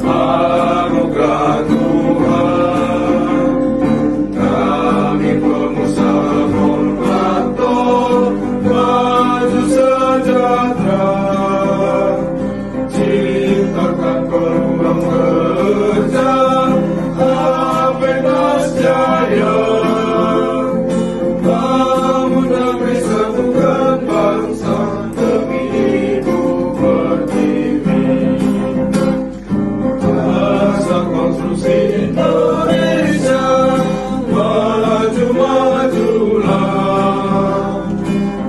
anugerah Tuhan. Kami pengusaha kontraktor maju sejahtera, ciptakan peluang kerja, Apenas Jaya. Bangun negeri, satukan bangsa, demi hidup pertiwi. Jasa konstruksi Indonesia, maju majulah.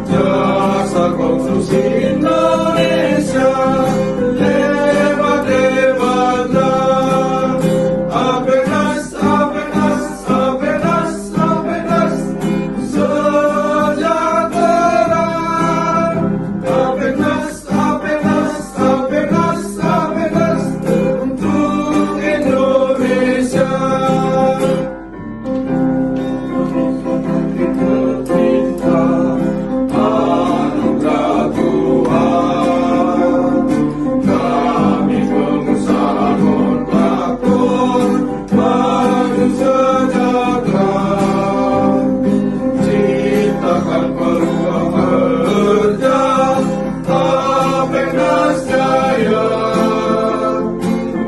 Jasa konstruksi Indonesia, hebat hebatlah. Apenas, Apenas, Apenas, Apenas, sejahtera. Apenas, Apenas, Apenas, Apenas, untuk Indonesia. Kita anugerah Tuhan. Kami pengusaha kontraktor maju sejahtera, ciptakan peluang kerja, Apenas Jaya.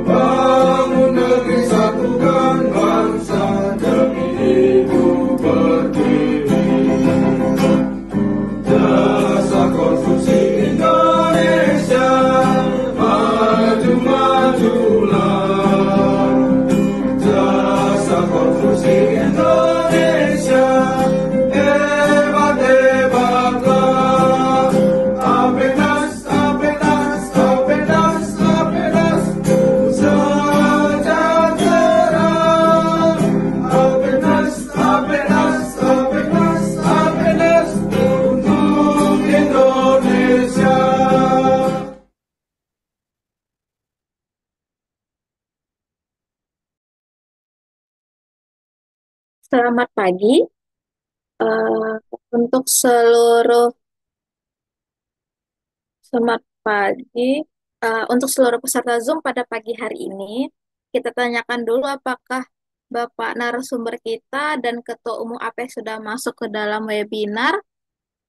Bangun negeri, satukan bangsa, demi hidup pertiwi. Jasa konstruksi Indonesia, maju majulah. Jasa konstruksi Indonesia, hebat hebatlah. Apenas, Apenas, Apenas, Apenas, sejahtera. Apenas, Apenas, Apenas, Apenas, untuk Indonesia. Selamat pagi eh, untuk seluruh selamat pagi untuk seluruh peserta Zoom pada pagi hari ini. Kita tanyakan dulu apakah Bapak narasumber kita dan Ketua Umum AP sudah masuk ke dalam webinar.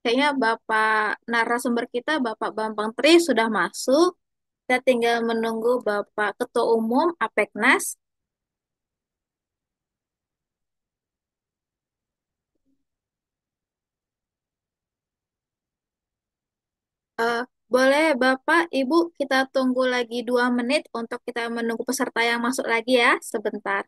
Kayaknya Bapak narasumber kita, Bapak Bambang Tri sudah masuk. Kita tinggal menunggu Bapak Ketua Umum APEKNAS. Eh, Boleh Bapak, Ibu, kita tunggu lagi 2 menit untuk kita menunggu peserta yang masuk lagi ya, sebentar.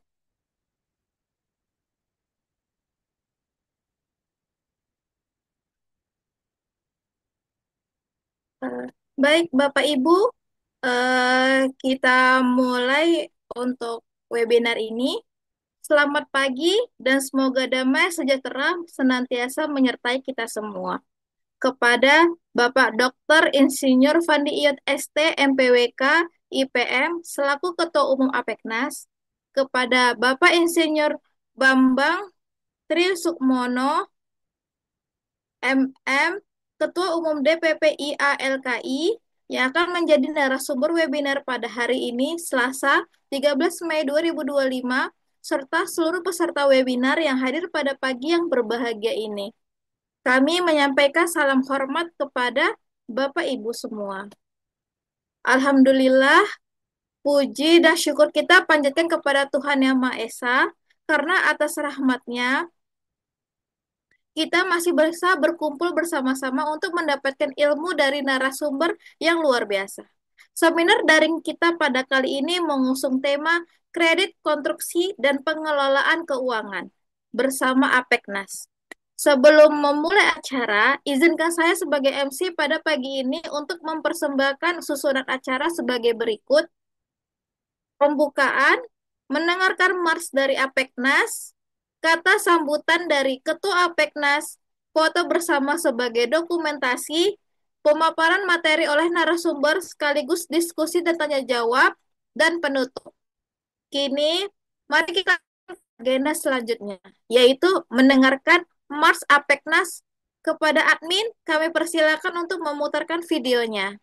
Eh, Baik, Bapak Ibu, kita mulai untuk webinar ini. Selamat pagi dan semoga damai sejahtera senantiasa menyertai kita semua. Kepada Bapak Dr. Insinyur Fandi Iyut ST MPWK IPM selaku Ketua Umum APEKNAS, kepada Bapak Insinyur Bambang Tri Sukmono MM, Ketua Umum DPP IALKI, yang akan menjadi narasumber webinar pada hari ini, Selasa, 13 Mei 2025, serta seluruh peserta webinar yang hadir pada pagi yang berbahagia ini. Kami menyampaikan salam hormat kepada Bapak Ibu semua. Alhamdulillah, puji dan syukur kita panjatkan kepada Tuhan Yang Maha Esa, karena atas rahmat-Nya kita masih bisa berkumpul bersama-sama untuk mendapatkan ilmu dari narasumber yang luar biasa. Seminar daring kita pada kali ini mengusung tema kredit, konstruksi, dan pengelolaan keuangan bersama APEKNAS. Sebelum memulai acara, izinkan saya sebagai MC pada pagi ini untuk mempersembahkan susunan acara sebagai berikut. Pembukaan, mendengarkan Mars dari APEKNAS, kata sambutan dari Ketua APEKNAS, foto bersama sebagai dokumentasi, pemaparan materi oleh narasumber sekaligus diskusi dan tanya jawab, dan penutup. Kini, mari kita ke agenda selanjutnya, yaitu mendengarkan Mars APEKNAS. Kepada admin, kami persilakan untuk memutarkan videonya.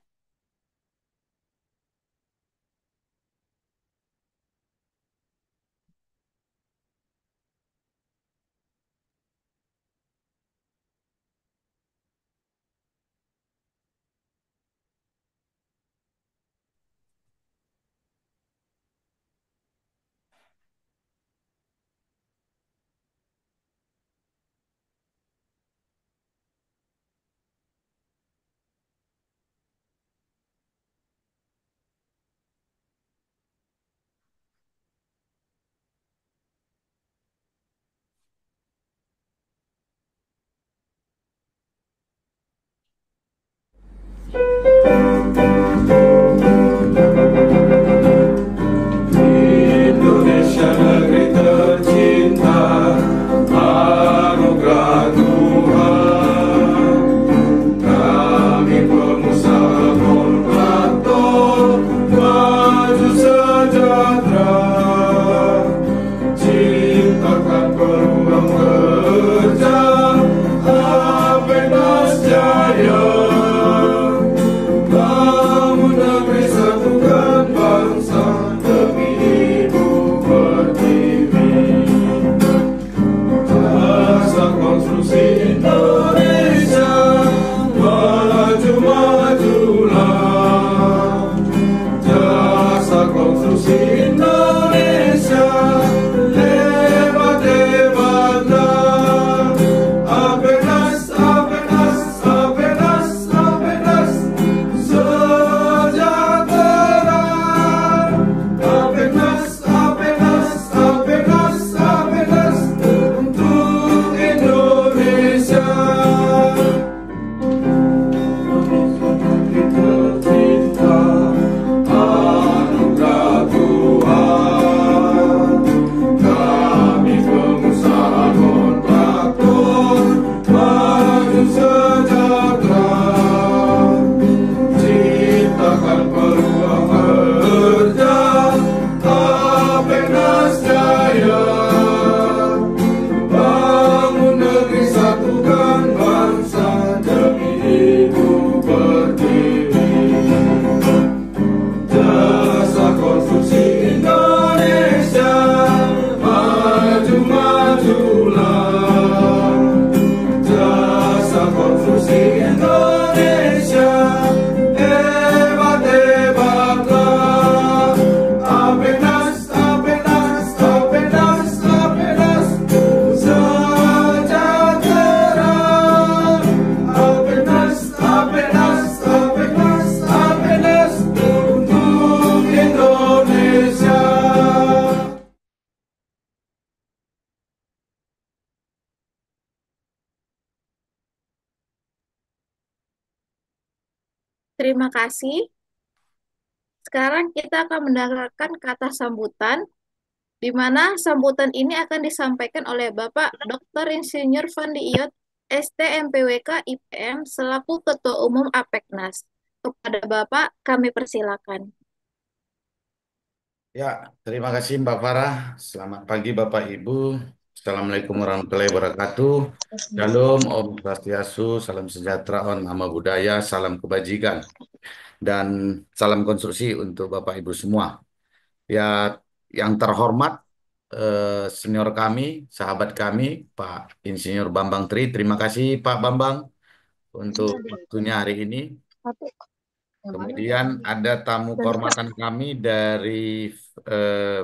Indonesia, hebat hebatlah. Apenas, apenas, apenas, apenas, sejahtera. Apenas, apenas, apenas, apenas, untuk Indonesia. Kita cinta anugerah Tuhan. Kami pengusaha kontraktor maju sejahtera. Ciptakan peluang kerja, Apenas Jaya. Bangun negeri, satukan bangsa demi ibu pertiwi. Jasa konstruksi Indonesia, maju majulah. Jasa konstruksi Indonesia, hebat hebatlah. Apenas, apenas, apenas, apenas, sejahtera. Apenas, apenas, apenas, apenas, untuk Indonesia. Terima kasih. Sekarang kita akan mendengarkan kata sambutan, di mana sambutan ini akan disampaikan oleh Bapak Dr. Insinyur Fandi Iyot, STMPWK IPM, selaku Ketua Umum APEKNAS. Kepada Bapak, kami persilakan. Ya, terima kasih Mbak Farah. Selamat pagi Bapak Ibu. Assalamualaikum warahmatullahi wabarakatuh. Shalom, Om Swastiastu, salam sejahtera, Om Namo Buddhaya, salam kebajikan, dan salam konstruksi untuk Bapak Ibu semua. Ya, yang terhormat senior kami, sahabat kami, Pak Insinyur Bambang Tri. Terima kasih Pak Bambang untuk waktunya hari ini. Kemudian ada tamu kehormatan kami dari eh,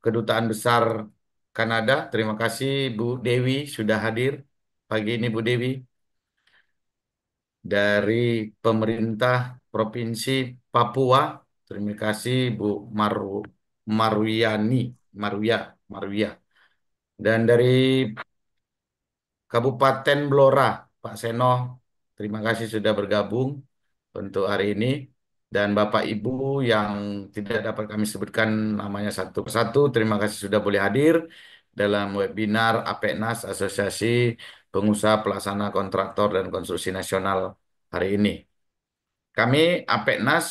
Kedutaan Besar Kanada. Terima kasih Bu Dewi sudah hadir pagi ini Bu Dewi. Dari pemerintah Provinsi Papua. Terima kasih Bu Marwiyani, Marwia. Dan dari Kabupaten Blora, Pak Seno, terima kasih sudah bergabung untuk hari ini. Dan Bapak Ibu yang tidak dapat kami sebutkan namanya satu persatu, terima kasih sudah boleh hadir dalam webinar APEKNAS, Asosiasi Pengusaha Pelaksana Kontraktor dan Konstruksi Nasional hari ini. Kami APEKNAS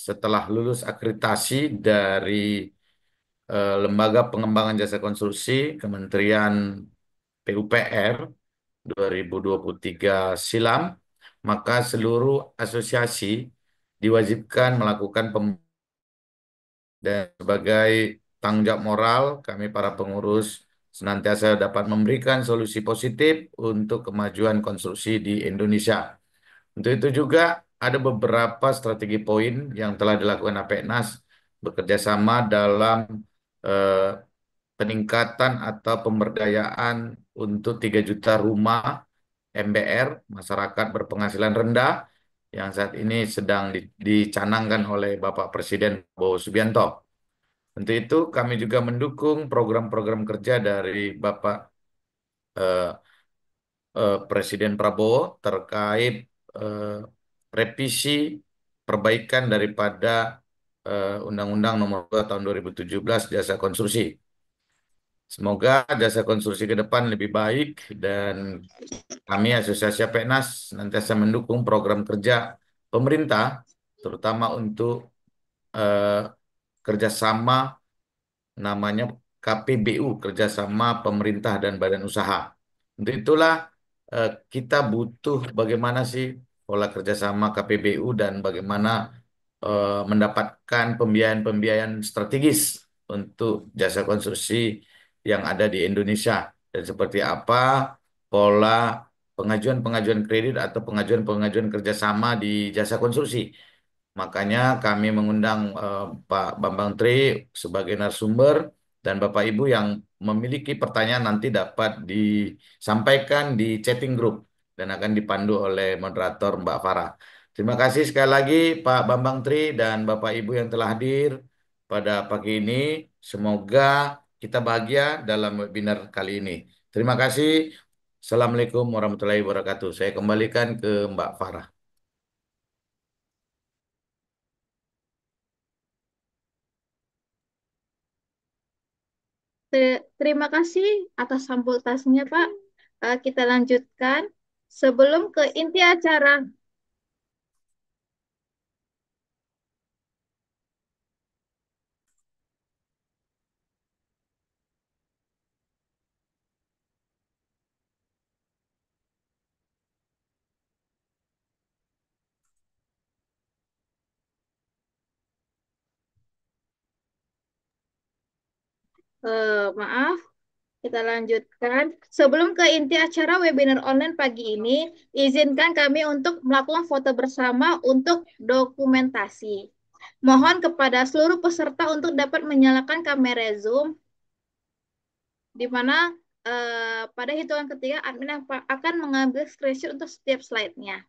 setelah lulus akreditasi dari Lembaga Pengembangan Jasa Konstruksi Kementerian PUPR 2023 silam, maka seluruh asosiasi diwajibkan melakukan dan sebagai tanggung jawab moral kami para pengurus senantiasa dapat memberikan solusi positif untuk kemajuan konstruksi di Indonesia. Untuk itu juga ada beberapa strategi poin yang telah dilakukan APEKNAS bekerja sama dalam eh, peningkatan atau pemberdayaan untuk 3 juta rumah MBR, masyarakat berpenghasilan rendah, yang saat ini sedang dicanangkan oleh Bapak Presiden Prabowo Subianto. Untuk itu kami juga mendukung program-program kerja dari Bapak eh, Presiden Prabowo terkait eh, revisi perbaikan daripada Undang-Undang Nomor 2 Tahun 2017 Jasa Konstruksi. Semoga jasa konstruksi ke depan lebih baik dan kami Asosiasi APEKNAS nantiasa mendukung program kerja pemerintah, terutama untuk eh, kerjasama namanya KPBU, kerjasama pemerintah dan badan usaha. Untuk itulah kita butuh bagaimana sih pola kerjasama KPBU dan bagaimana mendapatkan pembiayaan-pembiayaan strategis untuk jasa konstruksi yang ada di Indonesia dan seperti apa pola pengajuan-pengajuan kredit atau pengajuan-pengajuan kerjasama di jasa konstruksi. Makanya kami mengundang Pak Bambang Tri sebagai narasumber dan Bapak Ibu yang memiliki pertanyaan nanti dapat disampaikan di chatting group dan akan dipandu oleh moderator Mbak Farah. Terima kasih sekali lagi Pak Bambang Tri dan Bapak Ibu yang telah hadir pada pagi ini. Semoga kita bahagia dalam webinar kali ini. Terima kasih. Assalamualaikum warahmatullahi wabarakatuh. Saya kembalikan ke Mbak Farah. Terima kasih atas sambutannya, Pak. Kita lanjutkan. Sebelum ke inti acara, maaf, kita lanjutkan. Sebelum ke inti acara webinar online pagi ini, izinkan kami untuk melakukan foto bersama untuk dokumentasi. Mohon kepada seluruh peserta untuk dapat menyalakan kamera Zoom, di mana pada hitungan ketiga admin akan mengambil screenshot untuk setiap slide-nya.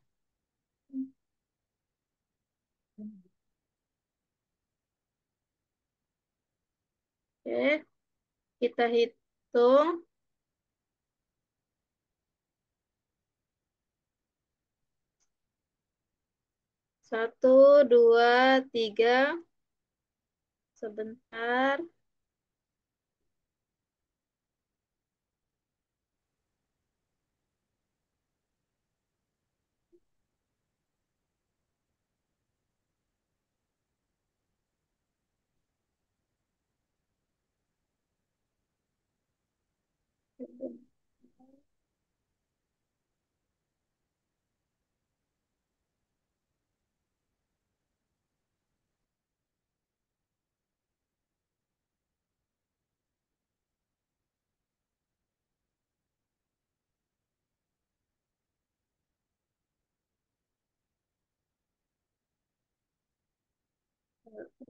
Oke, kita hitung. 1, 2, 3. Sebentar.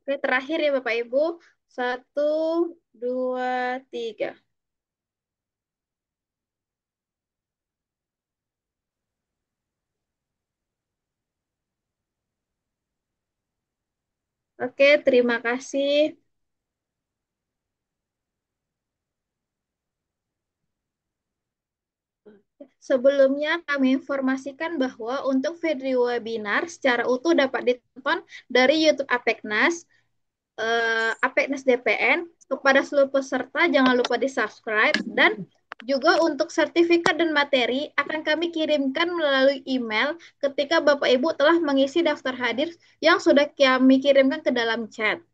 Oke, terakhir ya Bapak Ibu. 1, 2, 3. Oke, terima kasih. Sebelumnya kami informasikan bahwa untuk video webinar secara utuh dapat ditonton dari YouTube Apeknas, Apeknas DPN. Kepada seluruh peserta jangan lupa di-subscribe, dan juga untuk sertifikat dan materi akan kami kirimkan melalui email ketika Bapak Ibu telah mengisi daftar hadir yang sudah kami kirimkan ke dalam chat.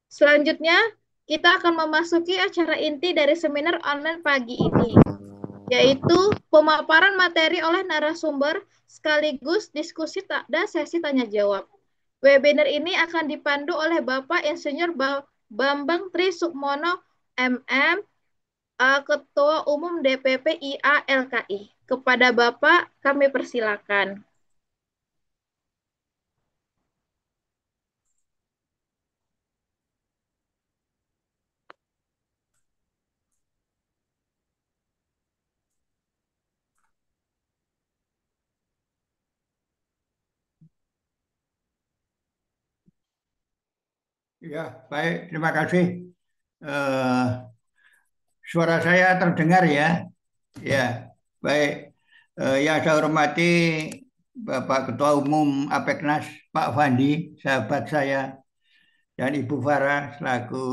Selanjutnya, kita akan memasuki acara inti dari seminar online pagi ini, yaitu pemaparan materi oleh narasumber sekaligus diskusi dan sesi tanya jawab. Webinar ini akan dipandu oleh Bapak Insinyur Bambang Tri Sukmono MM, Ketua Umum DPP IA LKI. Kepada Bapak kami persilakan. Ya, baik. Terima kasih. Suara saya terdengar ya? Ya, baik. Yang saya hormati Bapak Ketua Umum Apeknas, Pak Fandi, sahabat saya, dan Ibu Farah selaku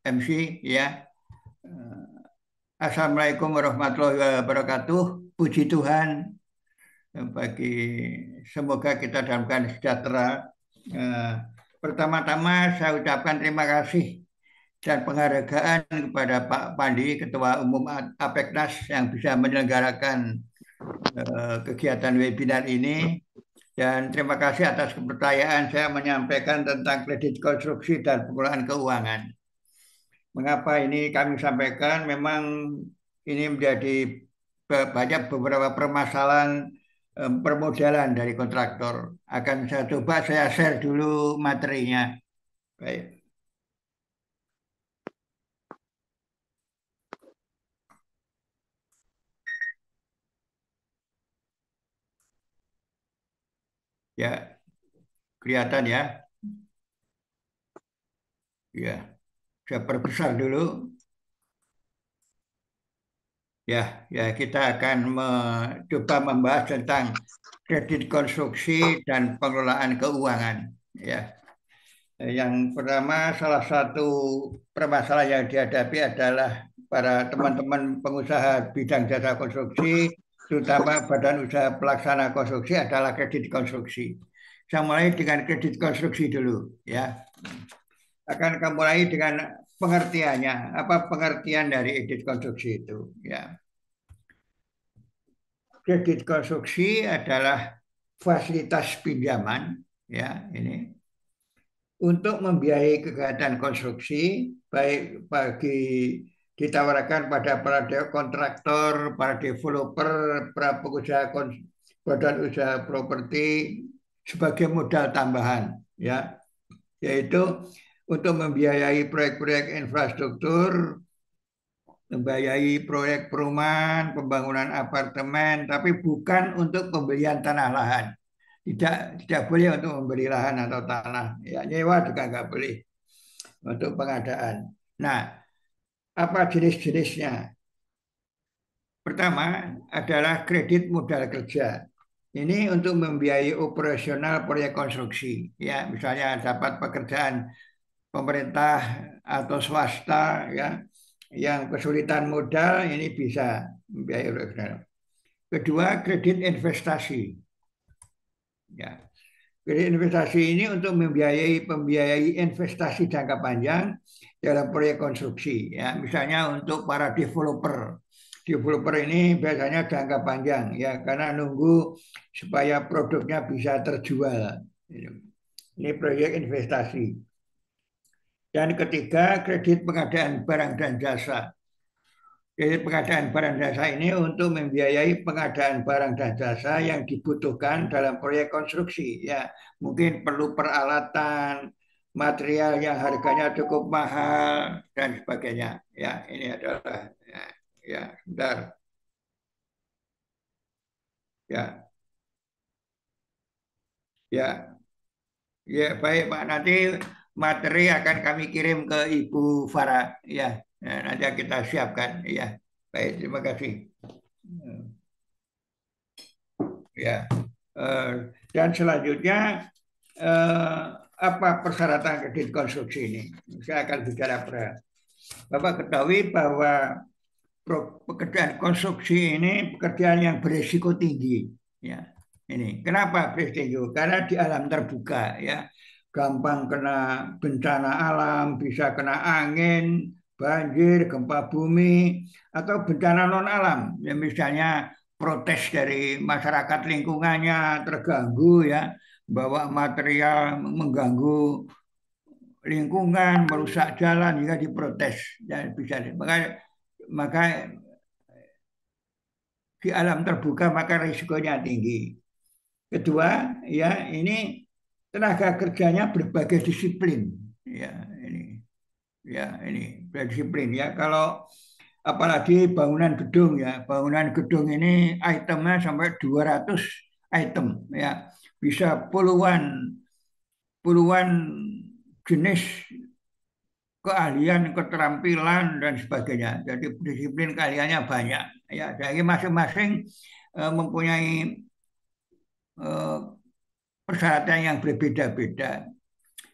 MC ya. Assalamualaikum warahmatullahi wabarakatuh. Puji Tuhan, bagi semoga kita dalam keadaan sejahtera. Pertama-tama saya ucapkan terima kasih dan penghargaan kepada Pak Pandi, Ketua Umum Apeknas, yang bisa menyelenggarakan kegiatan webinar ini. Dan terima kasih atas kepercayaan saya menyampaikan tentang kredit konstruksi dan pengelolaan keuangan. Mengapa ini kami sampaikan? Memang ini menjadi banyak beberapa permasalahan permodalan dari kontraktor. Akan saya coba saya share dulu materinya. Baik. Ya, kelihatan ya. Ya, saya perbesar dulu. Ya, kita akan coba membahas tentang kredit konstruksi dan pengelolaan keuangan. Ya, yang pertama, salah satu permasalahan yang dihadapi adalah para teman-teman pengusaha bidang jasa konstruksi, terutama badan usaha pelaksana konstruksi adalah kredit konstruksi. Saya mulai dengan kredit konstruksi dulu, ya. Akan kami mulai dengan pengertiannya. Apa pengertian dari kredit konstruksi itu? Ya. Kredit konstruksi adalah fasilitas pinjaman, ya ini untuk membiayai kegiatan konstruksi, baik bagi ditawarkan pada para kontraktor, para developer, para pengusaha badan usaha properti sebagai modal tambahan, ya, yaitu untuk membiayai proyek-proyek infrastruktur, membiayai proyek perumahan, pembangunan apartemen, tapi bukan untuk pembelian tanah lahan. Tidak boleh untuk membeli lahan atau tanah. Ya, nyewa juga nggak boleh untuk pengadaan. Nah, apa jenis-jenisnya? Pertama adalah kredit modal kerja. Ini untuk membiayai operasional proyek konstruksi. Ya, misalnya dapat pekerjaan pemerintah atau swasta, ya, yang kesulitan modal ini bisa membiayai operasional. Kedua, kredit investasi. Ya. Kredit investasi ini untuk membiayai investasi jangka panjang dalam proyek konstruksi. Ya, misalnya untuk para developer. Developer ini biasanya jangka panjang, ya, karena nunggu supaya produknya bisa terjual. Ini proyek investasi. Dan ketiga, kredit pengadaan barang dan jasa. Kredit pengadaan barang dan jasa ini untuk membiayai pengadaan barang dan jasa yang dibutuhkan dalam proyek konstruksi. Ya, mungkin perlu peralatan, material yang harganya cukup mahal dan sebagainya. Ya, ini adalah sebentar. Ya, baik Pak. Nanti materi akan kami kirim ke Ibu Farah. Ya, nanti kita siapkan. Ya, baik. Terima kasih. Ya, dan selanjutnya apa persyaratan kredit konstruksi ini? Saya akan bicara Bapak ketahui bahwa pekerjaan konstruksi ini pekerjaan yang berisiko tinggi. Ya, ini kenapa berisiko? Karena di alam terbuka, ya, gampang kena bencana alam, bisa kena angin, banjir, gempa bumi, atau bencana non alam. Ya, misalnya protes dari masyarakat lingkungannya terganggu, ya, bawa material mengganggu lingkungan, merusak jalan, juga diprotes. Ya, bisa. Maka di alam terbuka maka risikonya tinggi. Kedua, ya, ini tenaga kerjanya berbagai disiplin. Ini berdisiplin, ya. Kalau apalagi bangunan gedung, ya, bangunan gedung ini itemnya sampai 200 item, ya, bisa puluhan jenis keahlian, keterampilan dan sebagainya. Jadi disiplin keahliannya banyak, ya. Jadi masing-masing mempunyai persyaratan yang berbeda-beda.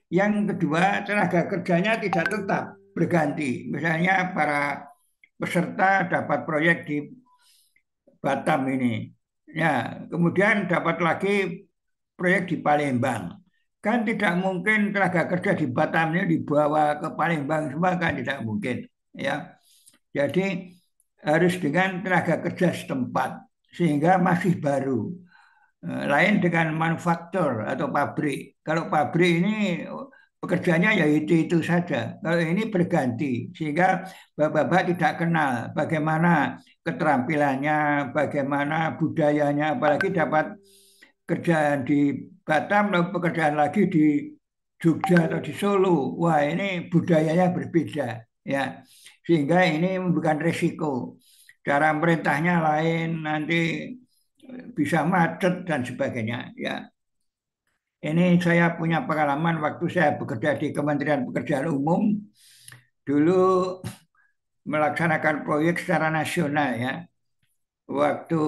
Yang kedua, tenaga kerjanya tidak tetap, berganti. Misalnya para peserta dapat proyek di Batam ini, ya, kemudian dapat lagi proyek di Palembang. Kan tidak mungkin tenaga kerja di Batam ini dibawa ke Palembang semua, kan tidak mungkin, ya. Jadi harus dengan tenaga kerja setempat sehingga masih baru. Lain dengan manufaktur atau pabrik. Kalau pabrik ini pekerjaannya ya itu saja. Kalau ini berganti sehingga bapak-bapak tidak kenal bagaimana keterampilannya, bagaimana budayanya, apalagi dapat kerjaan di Batam, lalu pekerjaan lagi di Jogja atau di Solo. Wah, ini budayanya berbeda, ya. Sehingga ini bukan resiko. Cara merintahnya lain, nanti bisa macet dan sebagainya, ya. Ini saya punya pengalaman waktu saya bekerja di Kementerian Pekerjaan Umum. Dulu melaksanakan proyek secara nasional, ya. Waktu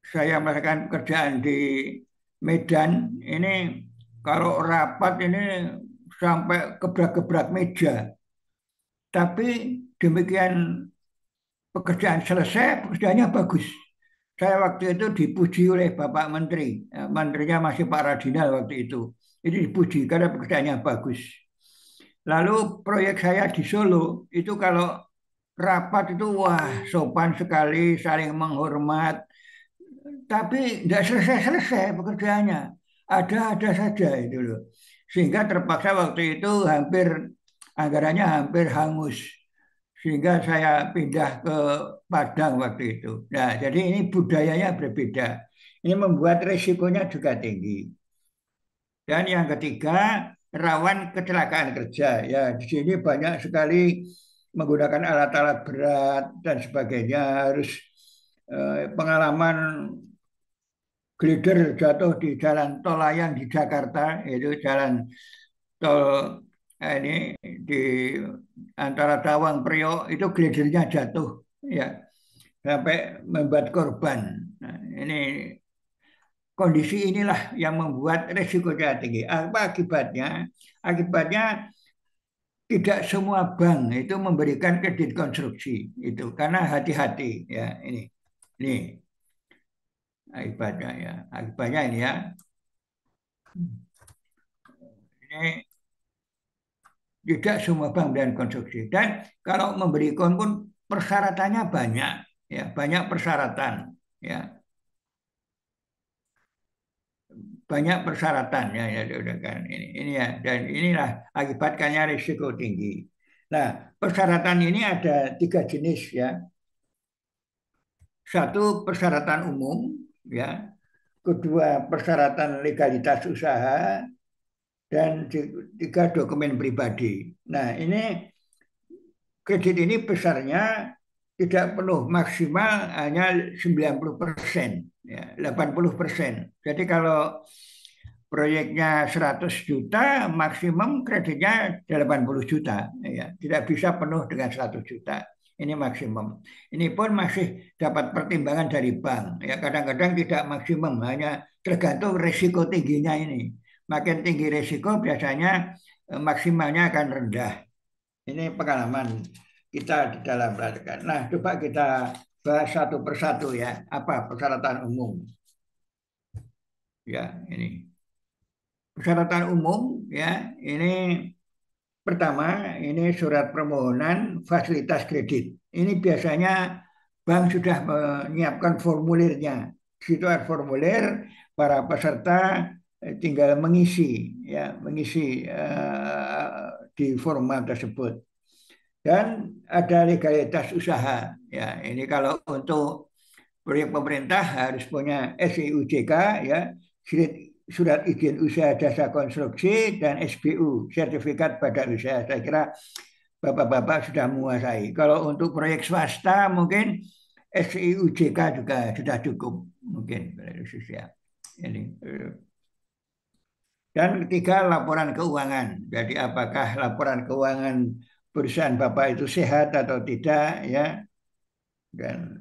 saya melakukan pekerjaan di Medan, ini kalau rapat ini sampai gebrak-gebrak meja. Tapi demikian pekerjaan selesai, pekerjaannya bagus. Saya waktu itu dipuji oleh Bapak Menteri, menterinya masih Pak Radinal waktu itu. Ini dipuji karena pekerjaannya bagus. Lalu proyek saya di Solo, itu kalau rapat itu wah sopan sekali, saling menghormat. Tapi tidak selesai-selesai pekerjaannya. Ada saja itu loh. Sehingga terpaksa waktu itu anggarannya hampir hangus. Sehingga saya pindah ke Padang waktu itu. Nah, jadi ini budayanya berbeda. Ini membuat resikonya juga tinggi. Dan yang ketiga, rawan kecelakaan kerja. Ya, di sini banyak sekali menggunakan alat-alat berat dan sebagainya. Harus pengalaman glider jatuh di jalan tol layang di Jakarta, yaitu jalan tol ini di antara Tawang Priok, itu glidernya jatuh, ya, sampai membuat korban. Nah, ini kondisi inilah yang membuat resikonya tinggi. Apa akibatnya? Akibatnya tidak semua bank itu memberikan kredit konstruksi itu karena hati-hati, ya. Ini akibatnya, ya. Akibatnya ini, ya. Ini tidak semua bank dan konstruksi. Dan kalau memberi kon pun persyaratannya banyak, ya, banyak persyaratan, ya. Banyak persyaratan, ya, kan ini ya, dan inilah akibatkannya risiko tinggi. Nah, persyaratan ini ada 3 jenis, ya. Satu, persyaratan umum, ya. Kedua, persyaratan legalitas usaha, dan 3, dokumen pribadi. Nah, ini kredit ini besarnya tidak penuh, maksimal hanya 90%, ya, 80%. Jadi kalau proyeknya 100 juta, maksimum kreditnya 80 juta, ya. Tidak bisa penuh dengan 100 juta. Ini maksimum. Ini pun masih dapat pertimbangan dari bank. Ya, kadang-kadang tidak maksimum, hanya tergantung risiko tingginya ini. Makin tinggi risiko biasanya maksimalnya akan rendah. Ini pengalaman kita di dalam praktek. Nah, coba kita bahas satu persatu, ya. Apa persyaratan umum? Ya, ini persyaratan umum, ya. Ini pertama, ini surat permohonan fasilitas kredit. Ini biasanya bank sudah menyiapkan formulirnya. Di situ ada formulir, para peserta tinggal mengisi, ya, di format tersebut. Dan ada legalitas usaha, ya. Ini kalau untuk proyek pemerintah harus punya SIUJK, ya, surat izin usaha jasa konstruksi, dan SBU, sertifikat badan usaha. Saya kira Bapak-bapak sudah menguasai. Kalau untuk proyek swasta mungkin SIUJK juga sudah cukup, mungkin. Ini. Dan ketiga, laporan keuangan. Jadi apakah laporan keuangan perusahaan Bapak itu sehat atau tidak, ya. Dan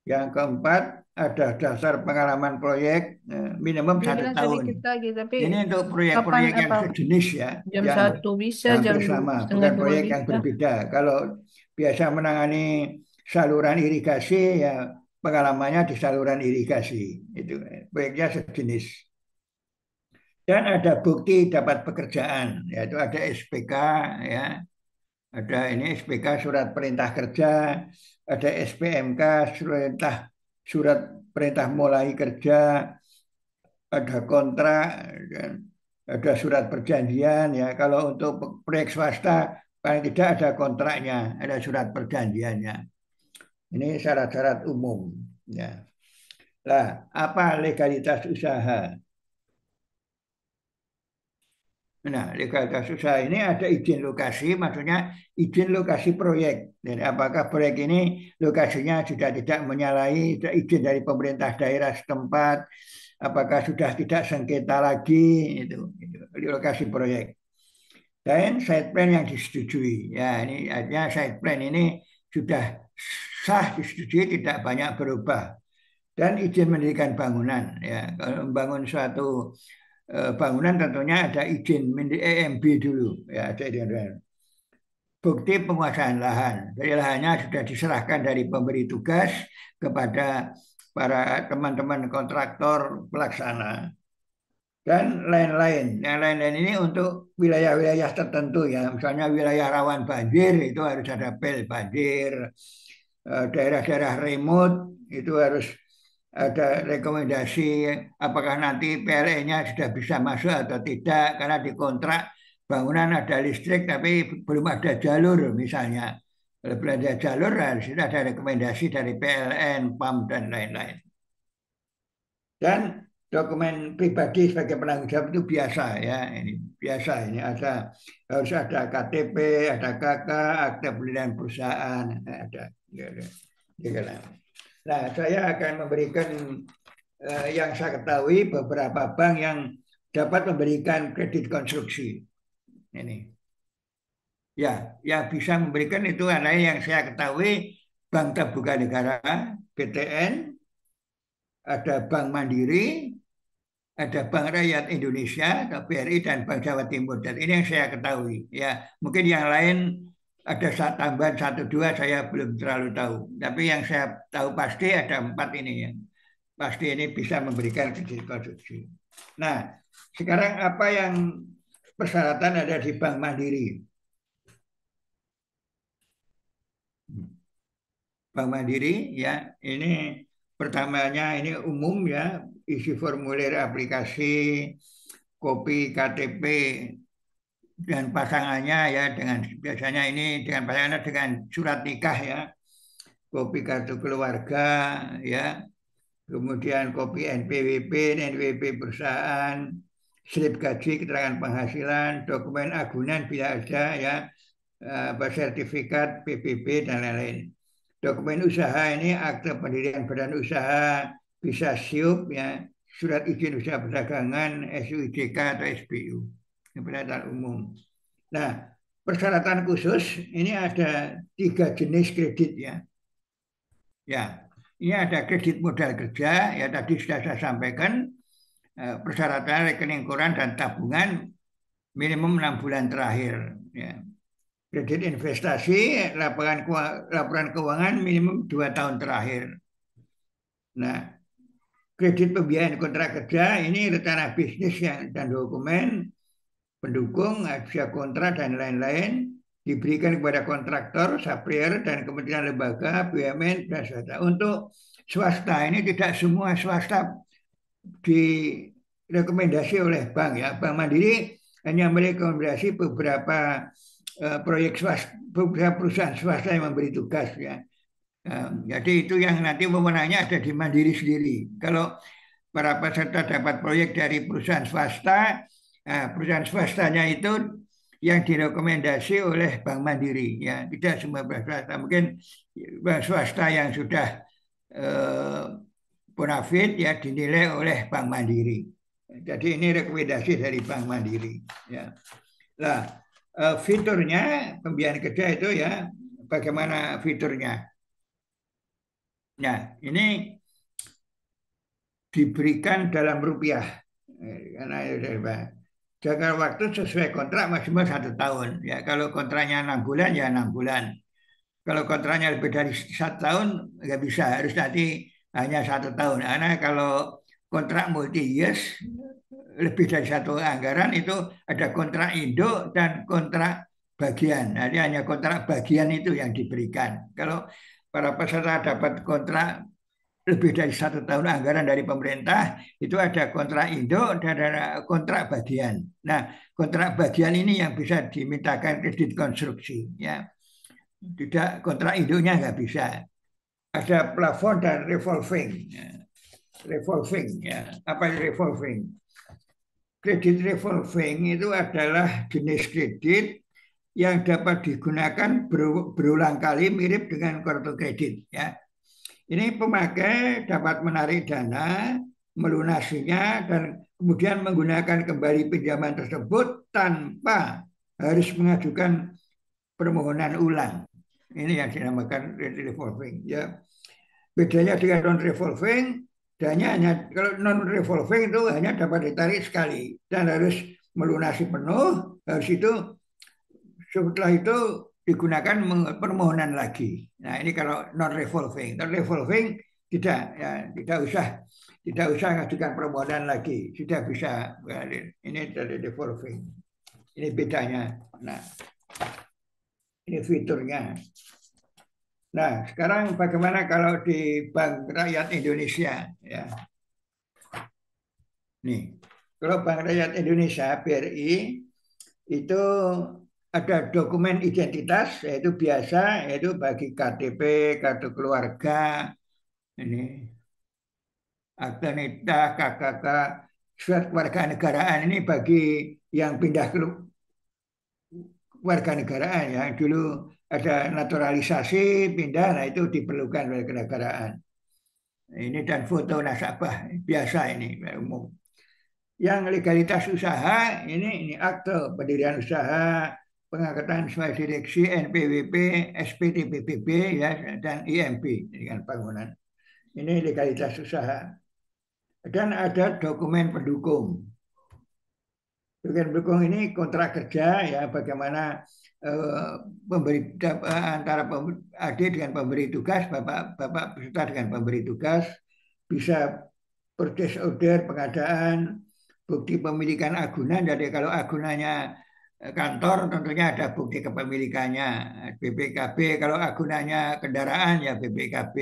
yang keempat, ada dasar pengalaman proyek minimum 1 tahun. Ini untuk proyek-proyek yang sejenis, ya, jam yang 1 bisa, jam hampir sama, bukan 1:30 proyek yang bisa. berbeda. Kalau biasa menangani saluran irigasi, ya pengalamannya di saluran irigasi, itu proyeknya sejenis. Dan ada bukti dapat pekerjaan, yaitu ada SPK, ya. Ada ini SPK, surat perintah kerja, ada SPMK, surat perintah mulai kerja, ada kontrak, dan ada surat perjanjian, ya. Kalau untuk proyek swasta paling tidak ada kontraknya, ada surat perjanjiannya. Ini syarat-syarat umum. Ya. Lah, apa legalitas usaha? Nah, legalitas usaha ini ada izin lokasi, maksudnya izin lokasi proyek. Dan apakah proyek ini lokasinya sudah tidak menyalahi izin dari pemerintah daerah setempat, apakah sudah tidak sengketa lagi, itu lokasi proyek. Dan site plan yang disetujui. Ya, ini artinya site plan ini sudah sah disetujui, tidak banyak berubah. Dan izin mendirikan bangunan. Ya, kalau membangun suatu bangunan tentunya ada izin EMB dulu, ya ada izin. Bukti penguasaan lahan. Jadi lahannya sudah diserahkan dari pemberi tugas kepada para teman-teman kontraktor pelaksana dan lain-lain. Yang lain-lain ini untuk wilayah-wilayah tertentu ya, misalnya wilayah rawan banjir itu harus ada PL banjir, daerah-daerah remote itu harus ada rekomendasi apakah nanti PLN-nya sudah bisa masuk atau tidak, karena di kontrak bangunan ada listrik tapi belum ada jalur misalnya. Kalau belum ada jalur harus ada rekomendasi dari PLN, PAM dan lain-lain. Dan dokumen pribadi sebagai penanggung jawab itu biasa ya, ini biasa, ini harus ada KTP, ada KK, akta pendirian perusahaan, ada. Nah, saya akan memberikan yang saya ketahui beberapa bank yang dapat memberikan kredit konstruksi. Ini. Ya, yang bisa memberikan itu adalah yang saya ketahui Bank Terbuka Negara, BTN, ada Bank Mandiri, ada Bank Rakyat Indonesia, atau BRI, dan Bank Jawa Timur. Dan ini yang saya ketahui. Ya, mungkin yang lain ada tambahan 1-2 saya belum terlalu tahu. Tapi yang saya tahu pasti ada 4 ini ya. Pasti ini bisa memberikan kredit konstruksi. Nah, sekarang apa yang persyaratan ada di Bank Mandiri? Bank Mandiri ya, ini pertamanya ini umum ya, isi formulir aplikasi, kopi KTP dan pasangannya ya, dengan biasanya ini dengan pasangannya dengan surat nikah ya, kopi kartu keluarga ya, kemudian kopi NPWP, NWP perusahaan, slip gaji, keterangan penghasilan, dokumen agunan bila ada ya, sertifikat PBB dan lain-lain. Dokumen usaha ini akte pendirian badan usaha, bisa SIUP ya, surat izin usaha perdagangan, SUIDK atau SBU. Persyaratan umum. Nah, persyaratan khusus ini ada 3 jenis kredit ya. Ya, ini ada kredit modal kerja ya, tadi sudah saya sampaikan persyaratan rekening koran dan tabungan minimum 6 bulan terakhir ya. Kredit investasi, laporan keuangan minimum 2 tahun terakhir. Nah, kredit pembiayaan kontrak kerja ini rencana bisnis dan dokumen pendukung, via kontrak dan lain-lain diberikan kepada kontraktor, supplier, dan kementerian lembaga, BUMN, dan swasta. Untuk swasta ini tidak semua swasta direkomendasi oleh bank ya. Bank Mandiri hanya merekomendasi beberapa proyek swasta, beberapa perusahaan swasta yang memberi tugas ya. Jadi itu yang nanti wewenangnya ada di Mandiri sendiri. Kalau para peserta dapat proyek dari perusahaan swasta, perusahaan swastanya itu yang direkomendasi oleh Bank Mandiri ya, tidak semua bank swasta. Mungkin bank swasta yang sudah bonafide ya dinilai oleh Bank Mandiri. Jadi ini rekomendasi dari Bank Mandiri ya. Nah, fiturnya pembiayaan kerja itu ya, bagaimana fiturnya? Nah, ini diberikan dalam rupiah karena jangka waktu sesuai kontrak maksimal 1 tahun ya. Kalau kontraknya 6 bulan ya 6 bulan. Kalau kontraknya lebih dari 1 tahun nggak bisa, harus nanti hanya 1 tahun. Karena kalau kontrak multi years lebih dari 1 anggaran itu ada kontrak induk dan kontrak bagian. Jadi hanya kontrak bagian itu yang diberikan. Kalau para peserta dapat kontrak lebih dari 1 tahun anggaran dari pemerintah, itu ada kontrak induk dan ada kontrak bagian. Nah, kontrak bagian ini yang bisa dimintakan kredit konstruksi, ya. Tidak, kontrak induknya nggak bisa. Ada plafon dan revolving. Ya. Revolving, ya. Apa itu revolving? Kredit revolving itu adalah jenis kredit yang dapat digunakan berulang kali, mirip dengan kartu kredit, ya. Ini pemakai dapat menarik dana, melunasinya, dan kemudian menggunakan kembali pinjaman tersebut tanpa harus mengajukan permohonan ulang. Ini yang dinamakan revolving. Ya. Bedanya dengan non-revolving, kalau non-revolving itu hanya dapat ditarik sekali dan harus melunasi penuh. Harus itu setelah itu digunakan permohonan lagi. Nah, ini kalau non-revolving. Non-revolving tidak, ya, tidak usah mengajukan permohonan lagi, sudah bisa. Ini dari revolving. Ini bedanya. Nah, ini fiturnya. Nah, sekarang bagaimana kalau di Bank Rakyat Indonesia, ya? Nih, kalau Bank Rakyat Indonesia (BRI) itu ada dokumen identitas, yaitu biasa, yaitu bagi KTP, kartu keluarga, ini akta nikah, KKK, surat kewarganegaraan. Ini bagi yang pindah ke kewarganegaraan, ya. Dulu ada naturalisasi, pindah, nah itu diperlukan kewarganegaraan. Ini dan foto nasabah, biasa ini umum. Yang legalitas usaha, ini akte pendirian usaha, pengangkatan sebagai direksi, NPWP, SPTPBB, ya, dan IMB dengan bangunan. Ini legalitas usaha. Dan ada dokumen pendukung. Dokumen pendukung ini kontrak kerja, ya, bagaimana antara adik dengan pemberi tugas, bapak beserta dengan pemberi tugas, bisa purchase order, pengadaan, bukti pemilikan agunan. Jadi kalau agunannya kantor, tentunya ada bukti kepemilikannya, BPKB. Kalau agunannya kendaraan, ya BPKB.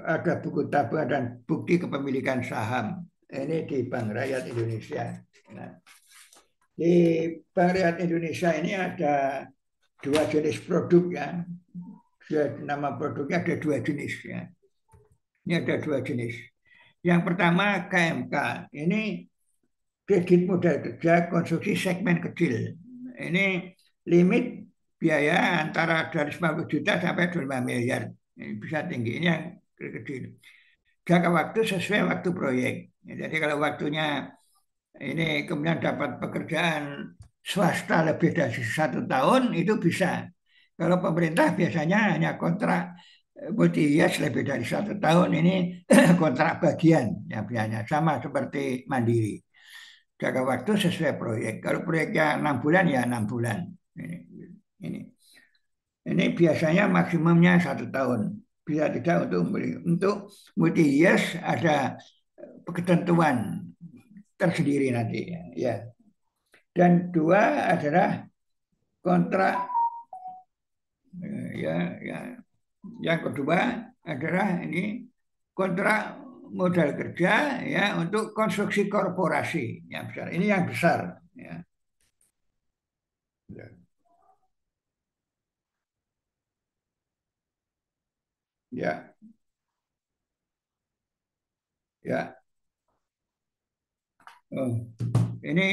Ada buku tabungan dan bukti kepemilikan saham. Ini di Bank Rakyat Indonesia. Nah, di Bank Rakyat Indonesia ini ada 2 jenis produk, ya. Nama produknya ada 2 jenis, ya. Ini ada 2 jenis. Yang pertama KMK. Ini kredit modal kerja konstruksi segmen kecil. Ini limit biaya antara dari 90 juta sampai 25 miliar. Ini bisa tinggi. Ini yang kecil. Jangka waktu sesuai waktu proyek. Jadi kalau waktunya ini kemudian dapat pekerjaan swasta lebih dari 1 tahun, itu bisa. Kalau pemerintah biasanya hanya kontrak multi-years lebih dari 1 tahun, ini kontrak bagian, ya, biasanya sama seperti Mandiri. Jangka waktu sesuai proyek. Kalau proyeknya 6 bulan, ya 6 bulan. Ini biasanya maksimumnya 1 tahun. Bisa tidak untuk multi-years ada ketentuan tersendiri nanti, ya. Dan 2 adalah kontrak, ya. Yang kedua adalah ini kontrak modal kerja, ya, untuk konstruksi korporasi yang besar. Ini yang besar, ya. Ya. Ya. Ini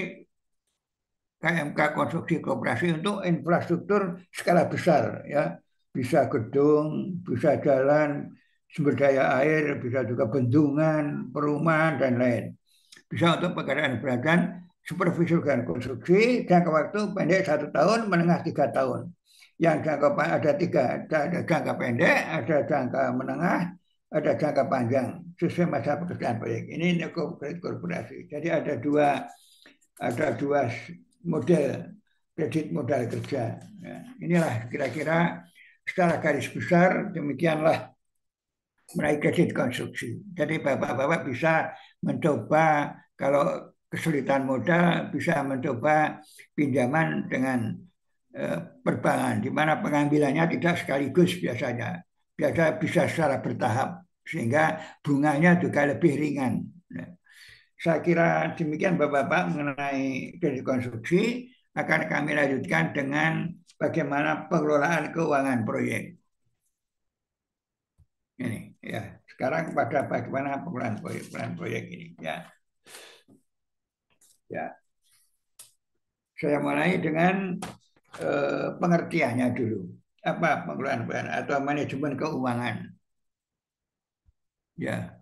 KMK konstruksi korporasi untuk infrastruktur skala besar, ya. Bisa gedung, bisa jalan, sumber daya air, bisa juga bendungan, perumahan, dan lain. Bisa untuk pekerjaan supervisi dan konstruksi, jangka waktu pendek 1 tahun, menengah 3 tahun. Yang jangka ada 3, ada jangka pendek, ada jangka menengah, ada jangka panjang, sesuai masa pekerjaan proyek. Ini kredit korporasi. Jadi ada dua model kredit modal kerja. Ya, inilah kira-kira secara garis besar, demikianlah menaik kredit konstruksi. Jadi bapak-bapak bisa mencoba, kalau kesulitan modal, bisa mencoba pinjaman dengan perbankan, di mana pengambilannya tidak sekaligus biasanya. Biasa bisa secara bertahap. sehingga bunganya juga lebih ringan. Nah, saya kira demikian Bapak-Bapak mengenai kredit konstruksi. Akan kami lanjutkan dengan bagaimana pengelolaan keuangan proyek. Ini ya. Sekarang pada bagaimana pengelolaan proyek ini ya. Ya. Saya mulai dengan pengertiannya dulu. Apa pengelolaan atau manajemen keuangan? Ya.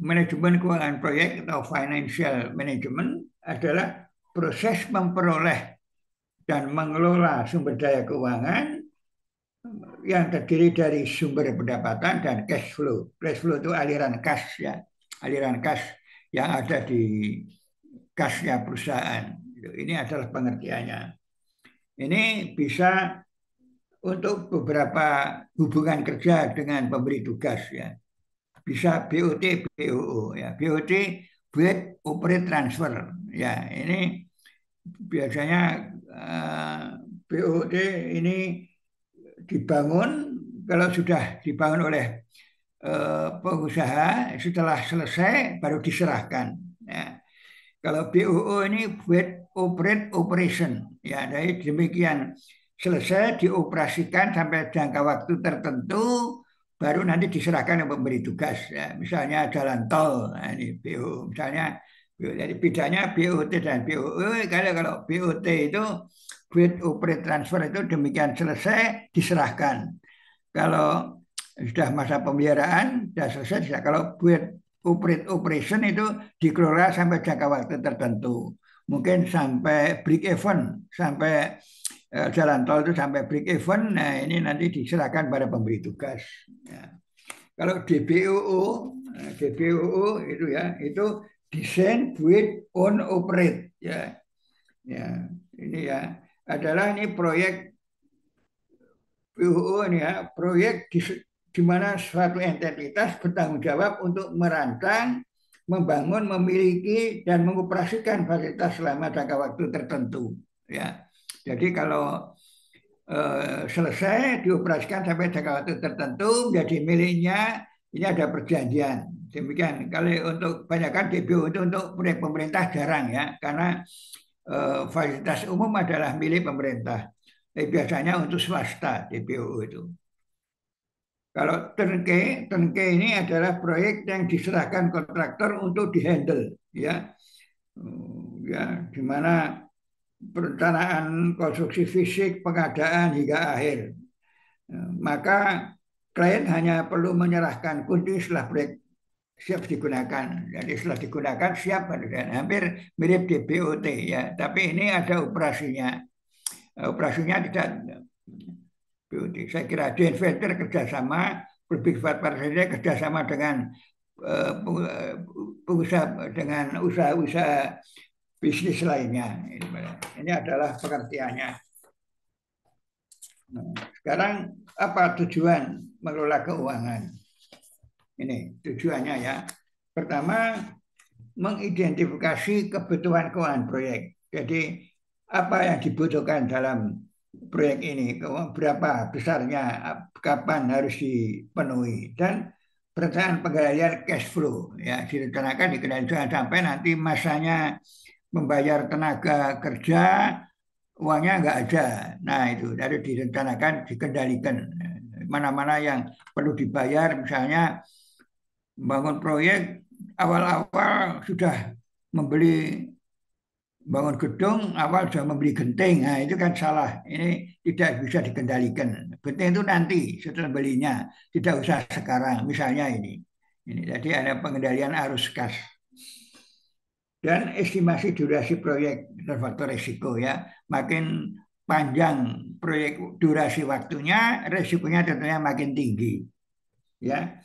Manajemen keuangan proyek atau financial management adalah proses memperoleh dan mengelola sumber daya keuangan yang terdiri dari sumber pendapatan dan cash flow. Cash flow itu aliran kas ya, aliran kas yang ada di kasnya perusahaan. Ini adalah pengertiannya. Ini bisa untuk beberapa hubungan kerja dengan pemberi tugas ya. Bisa BOT, BOO ya. BOT, Build, Operate, Transfer ya. Ini biasanya BOT ini dibangun kalau sudah dibangun oleh pengusaha, setelah selesai baru diserahkan ya. Kalau BOO ini Build, Operate, Operation ya. Jadi demikian selesai dioperasikan sampai jangka waktu tertentu baru nanti diserahkan ke pemberi tugas ya. Misalnya jalan tol, nah ini BO misalnya. Jadi bedanya BOT dan BOO. Kalau BOT itu Build, Operate, Transfer itu demikian selesai diserahkan. Kalau sudah masa pemeliharaan sudah selesai diserahkan. Kalau Build, Operate, Operation itu dikelola sampai jangka waktu tertentu. Mungkin sampai break even, sampai jalan tol itu sampai break even, nah ini nanti diserahkan pada pemberi tugas. Ya. Kalau DBOO itu ya, itu Design, Build, Own, Operate. Ya, ya ini ya adalah ini proyek BOO ini ya, proyek di mana suatu entitas bertanggung jawab untuk merancang, membangun, memiliki dan mengoperasikan fasilitas selama jangka waktu tertentu. Ya. Jadi kalau selesai dioperasikan sampai jangka waktu tertentu menjadi miliknya, ini ada perjanjian. Demikian. Kalau untuk kebanyakan DBO itu untuk proyek pemerintah jarang ya, karena fasilitas umum adalah milik pemerintah. Tapi biasanya untuk swasta DBO itu. Kalau turnkey ini adalah proyek yang diserahkan kontraktor untuk dihandle ya, ya di mana perencanaan konstruksi fisik, pengadaan hingga akhir. Maka klien hanya perlu menyerahkan kunci setelah proyek siap digunakan. Jadi setelah digunakan siap, hampir mirip DBOT ya. Tapi ini ada operasinya. Operasinya tidak BOT. Saya kira joint venture kerjasama, lebih partnership kerjasama dengan pengusaha, dengan usaha-usaha bisnis lainnya. Ini adalah pengertiannya. Nah, sekarang apa tujuan mengelola keuangan? Ini tujuannya ya. Pertama, mengidentifikasi kebutuhan keuangan proyek. Jadi apa yang dibutuhkan dalam proyek ini, berapa besarnya, kapan harus dipenuhi, dan perencanaan pengendalian cash flow ya, direncanakan dikendalikan sampai nanti masanya membayar tenaga kerja, uangnya nggak ada. Nah itu dari direncanakan, dikendalikan. Mana-mana yang perlu dibayar, misalnya membangun proyek, awal-awal sudah membeli, bangun gedung, awal sudah membeli genting. Nah itu kan salah. Ini tidak bisa dikendalikan. Genting itu nanti setelah belinya, tidak usah sekarang. Misalnya ini. Jadi ada pengendalian arus kas. Dan estimasi durasi proyek dan faktor risiko ya. Makin panjang proyek durasi waktunya, risikonya tentunya makin tinggi. Ya.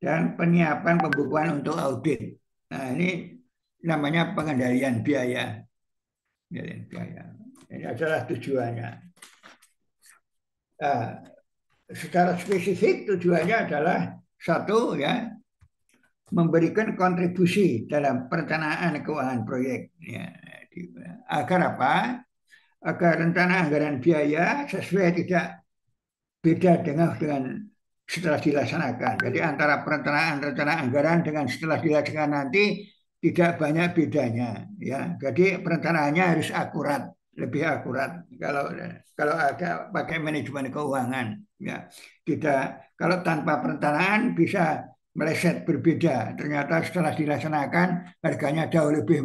Dan penyiapan pembukuan untuk audit. Nah, ini namanya pengendalian biaya. Ini adalah tujuannya. Nah, secara spesifik tujuannya adalah satu ya, memberikan kontribusi dalam perencanaan keuangan proyek. Ya, agar apa? Agar rencana anggaran biaya sesuai, tidak beda dengan setelah dilaksanakan. Jadi antara perencanaan rencana anggaran dengan setelah dilaksanakan nanti tidak banyak bedanya, ya. Jadi perencanaannya harus akurat, lebih akurat. Kalau ada pakai manajemen keuangan, ya. Tidak, kalau tanpa perencanaan bisa meleset berbeda. Ternyata setelah dilaksanakan harganya jauh lebih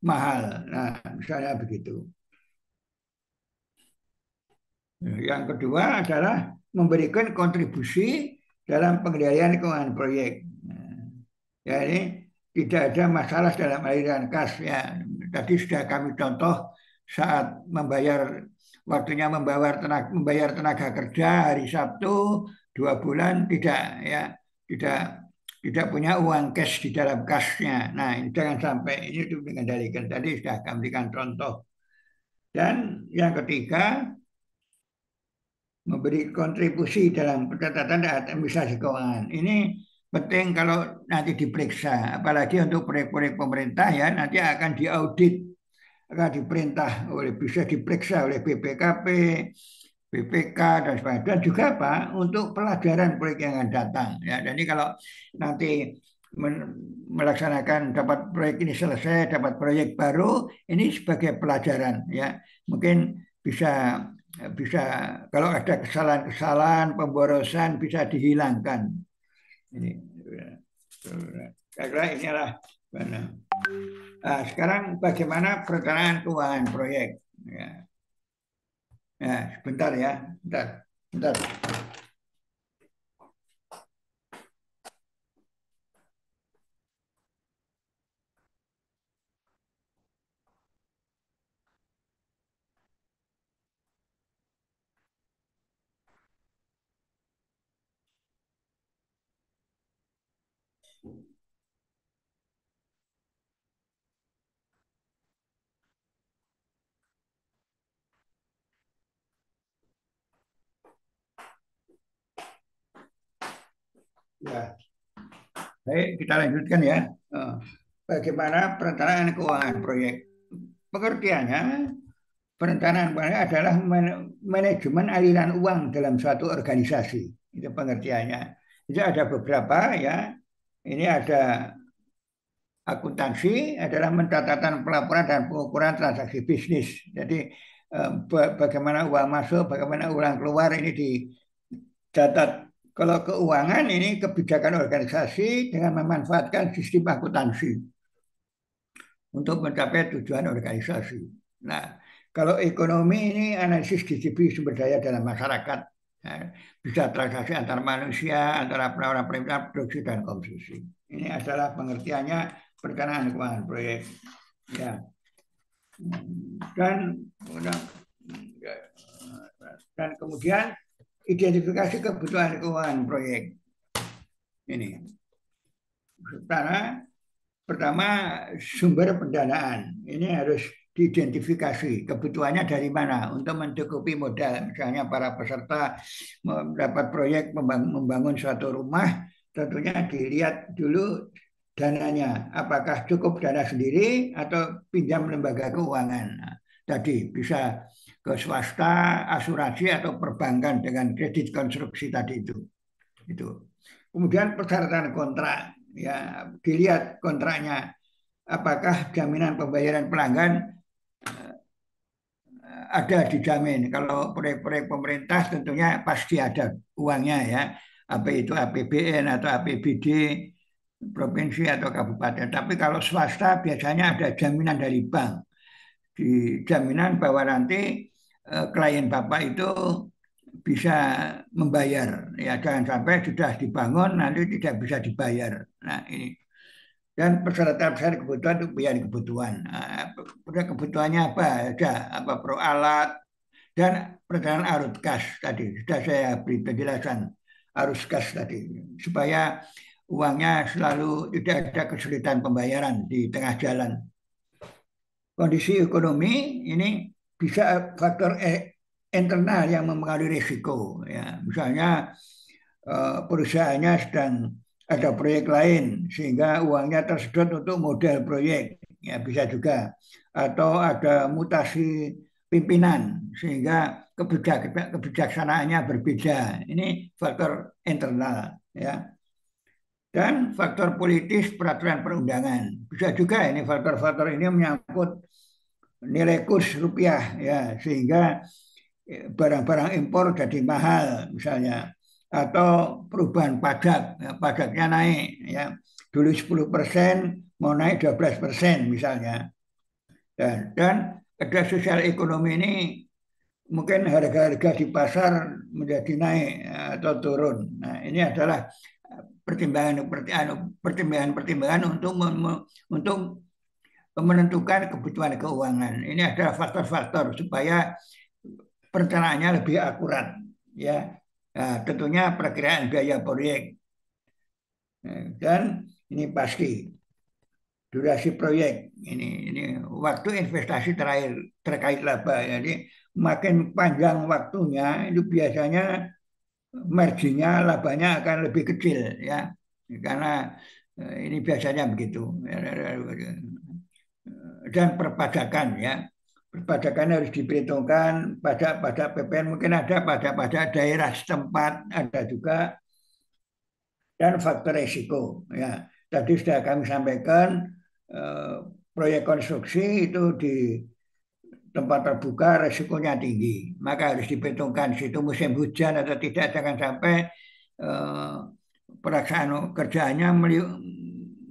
mahal. Nah, misalnya begitu. Yang kedua adalah memberikan kontribusi dalam pengendalian keuangan proyek. Ya, ini tidak ada masalah dalam aliran kas, ya. Tadi sudah kami contoh saat waktunya membayar tenaga kerja hari Sabtu 2 bulan tidak, ya, tidak punya uang cash di dalam kasnya. Nah, ini jangan sampai ini itu mengendalikan. Tadi sudah kami berikan contoh. Dan yang ketiga, memberi kontribusi dalam pencatatan dan administrasi keuangan. Ini penting kalau nanti diperiksa, apalagi untuk proyek-proyek pemerintah, ya, nanti akan diaudit, akan bisa diperiksa oleh BPKP, BPK dan sebagainya. Dan juga Pak, untuk pelajaran proyek yang akan datang. Ya, jadi kalau nanti melaksanakan dapat proyek ini selesai, dapat proyek baru, ini sebagai pelajaran, ya. Mungkin bisa kalau ada kesalahan-kesalahan pemborosan bisa dihilangkan. Ini kira-kira inilah. Nah, sekarang bagaimana perencanaan keuangan proyek? Ya, sebentar ya, bentar. Ya, baik, kita lanjutkan ya. Bagaimana perencanaan keuangan proyek? Pengertiannya, perencanaan keuangan adalah manajemen aliran uang dalam suatu organisasi. Itu pengertiannya. Itu ada beberapa, ya. Ini ada akuntansi, adalah mencatatkan pelaporan dan pengukuran transaksi bisnis. Jadi bagaimana uang masuk, bagaimana uang keluar ini dicatat. Kalau keuangan ini kebijakan organisasi dengan memanfaatkan sistem akuntansi untuk mencapai tujuan organisasi. Nah, kalau ekonomi ini analisis distribusi sumber daya dalam masyarakat. Nah, bisa transaksi antar manusia, antara penawaran produksi dan konsumsi. Ini adalah pengertiannya perencanaan keuangan proyek. Ya. Dan kemudian identifikasi kebutuhan keuangan proyek. Ini. Pertama sumber pendanaan. Ini harus diidentifikasi kebutuhannya dari mana untuk mencukupi modal. Misalnya para peserta mendapat proyek membangun suatu rumah, tentunya dilihat dulu dananya. Apakah cukup dana sendiri atau pinjam lembaga keuangan. Nah, tadi bisa ke swasta, asuransi atau perbankan dengan kredit konstruksi tadi itu. Kemudian persyaratan kontrak, ya, dilihat kontraknya apakah jaminan pembayaran pelanggan ada dijamin. Kalau proyek-proyek pemerintah tentunya pasti ada uangnya, ya, apa itu APBN atau APBD provinsi atau kabupaten. Tapi kalau swasta biasanya ada jaminan dari bank, jaminan bahwa nanti klien Bapak itu bisa membayar, ya, jangan sampai sudah dibangun nanti tidak bisa dibayar. Nah, ini. Dan persyaratan kebutuhan untuk biaya kebutuhan. Nah, kebutuhannya apa? Ada apa pro alat dan perencanaan arus kas tadi sudah saya beri penjelasan arus kas tadi supaya uangnya selalu tidak ada kesulitan pembayaran di tengah jalan. Kondisi ekonomi ini bisa faktor internal yang mempengaruhi risiko, ya. Misalnya perusahaannya sedang ada proyek lain sehingga uangnya tersedot untuk modal proyek, ya, bisa juga. Atau ada mutasi pimpinan sehingga kebijaksanaannya berbeda. Ini faktor internal ya. Dan faktor politis peraturan perundangan. Bisa juga ini faktor-faktor ini menyangkut nilai kurs rupiah ya, sehingga barang-barang impor jadi mahal misalnya, atau perubahan pajak ya, pajaknya naik ya, dulu 10% mau naik 12% misalnya, dan ada sosial ekonomi ini, mungkin harga-harga di pasar menjadi naik atau turun. Nah, ini adalah pertimbangan-pertimbangan untuk menentukan kebutuhan keuangan. Ini adalah faktor-faktor supaya perencanaannya lebih akurat ya. Nah, tentunya perkiraan biaya proyek, dan ini pasti durasi proyek, ini waktu investasi terakhir terkait laba. Jadi makin panjang waktunya itu biasanya marginnya, labanya akan lebih kecil ya, karena ini biasanya begitu. Dan perpajakan ya, perpajakan harus diperhitungkan, pajak PPN mungkin ada, pajak daerah setempat ada juga, dan faktor resiko ya. Tadi sudah kami sampaikan, proyek konstruksi itu di tempat terbuka resikonya tinggi, maka harus diperhitungkan situ musim hujan atau tidak, jangan sampai pelaksanaan kerjaannya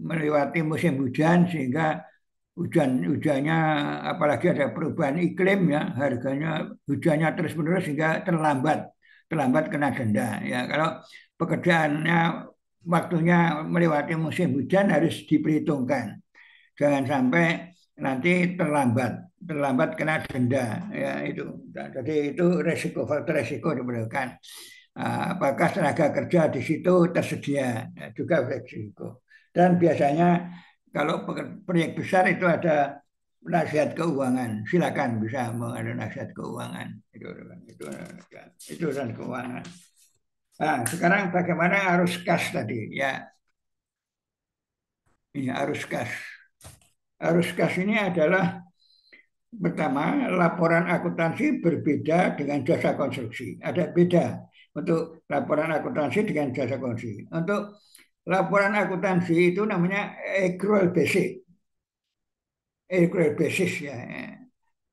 melewati musim hujan sehingga hujannya, apalagi ada perubahan iklim ya, harganya hujannya terus-menerus sehingga terlambat kena denda ya. Kalau pekerjaannya waktunya melewati musim hujan harus diperhitungkan, jangan sampai nanti terlambat kena denda ya itu. Jadi itu faktor resiko diperlukan. Apakah tenaga kerja di situ tersedia ya, juga resiko. Dan biasanya kalau proyek besar itu ada nasihat keuangan, silakan bisa ada nasihat keuangan itu dan keuangan. Nah, sekarang bagaimana arus kas tadi ya? Ini arus kas. Arus kas ini adalah, pertama, laporan akuntansi berbeda dengan jasa konstruksi. Ada beda untuk laporan akuntansi dengan jasa konstruksi. Untuk laporan akuntansi itu namanya accrual basis. Accrual basis ya.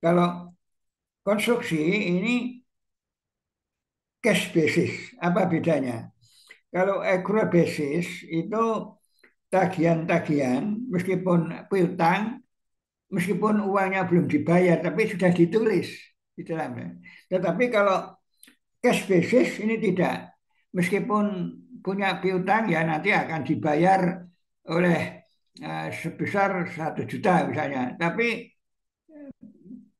Kalau konstruksi ini cash basis. Apa bedanya? Kalau accrual basis itu tagihan-tagihan meskipun piutang, meskipun uangnya belum dibayar tapi sudah ditulis di dalamnya. Tetapi kalau cash basis ini tidak. Meskipun punya piutang ya nanti akan dibayar oleh sebesar 1 juta misalnya, tapi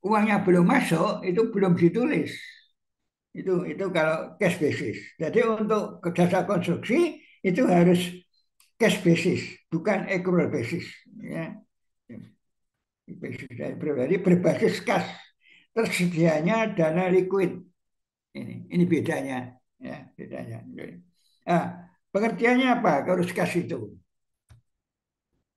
uangnya belum masuk, itu belum ditulis. Itu kalau cash basis. Jadi untuk jasa konstruksi itu harus cash basis, bukan accrual basis ya. Jadi berbasis kas, tersedianya dana liquid. Ini bedanya ya, bedanya. Nah, pengertiannya apa arus kas itu?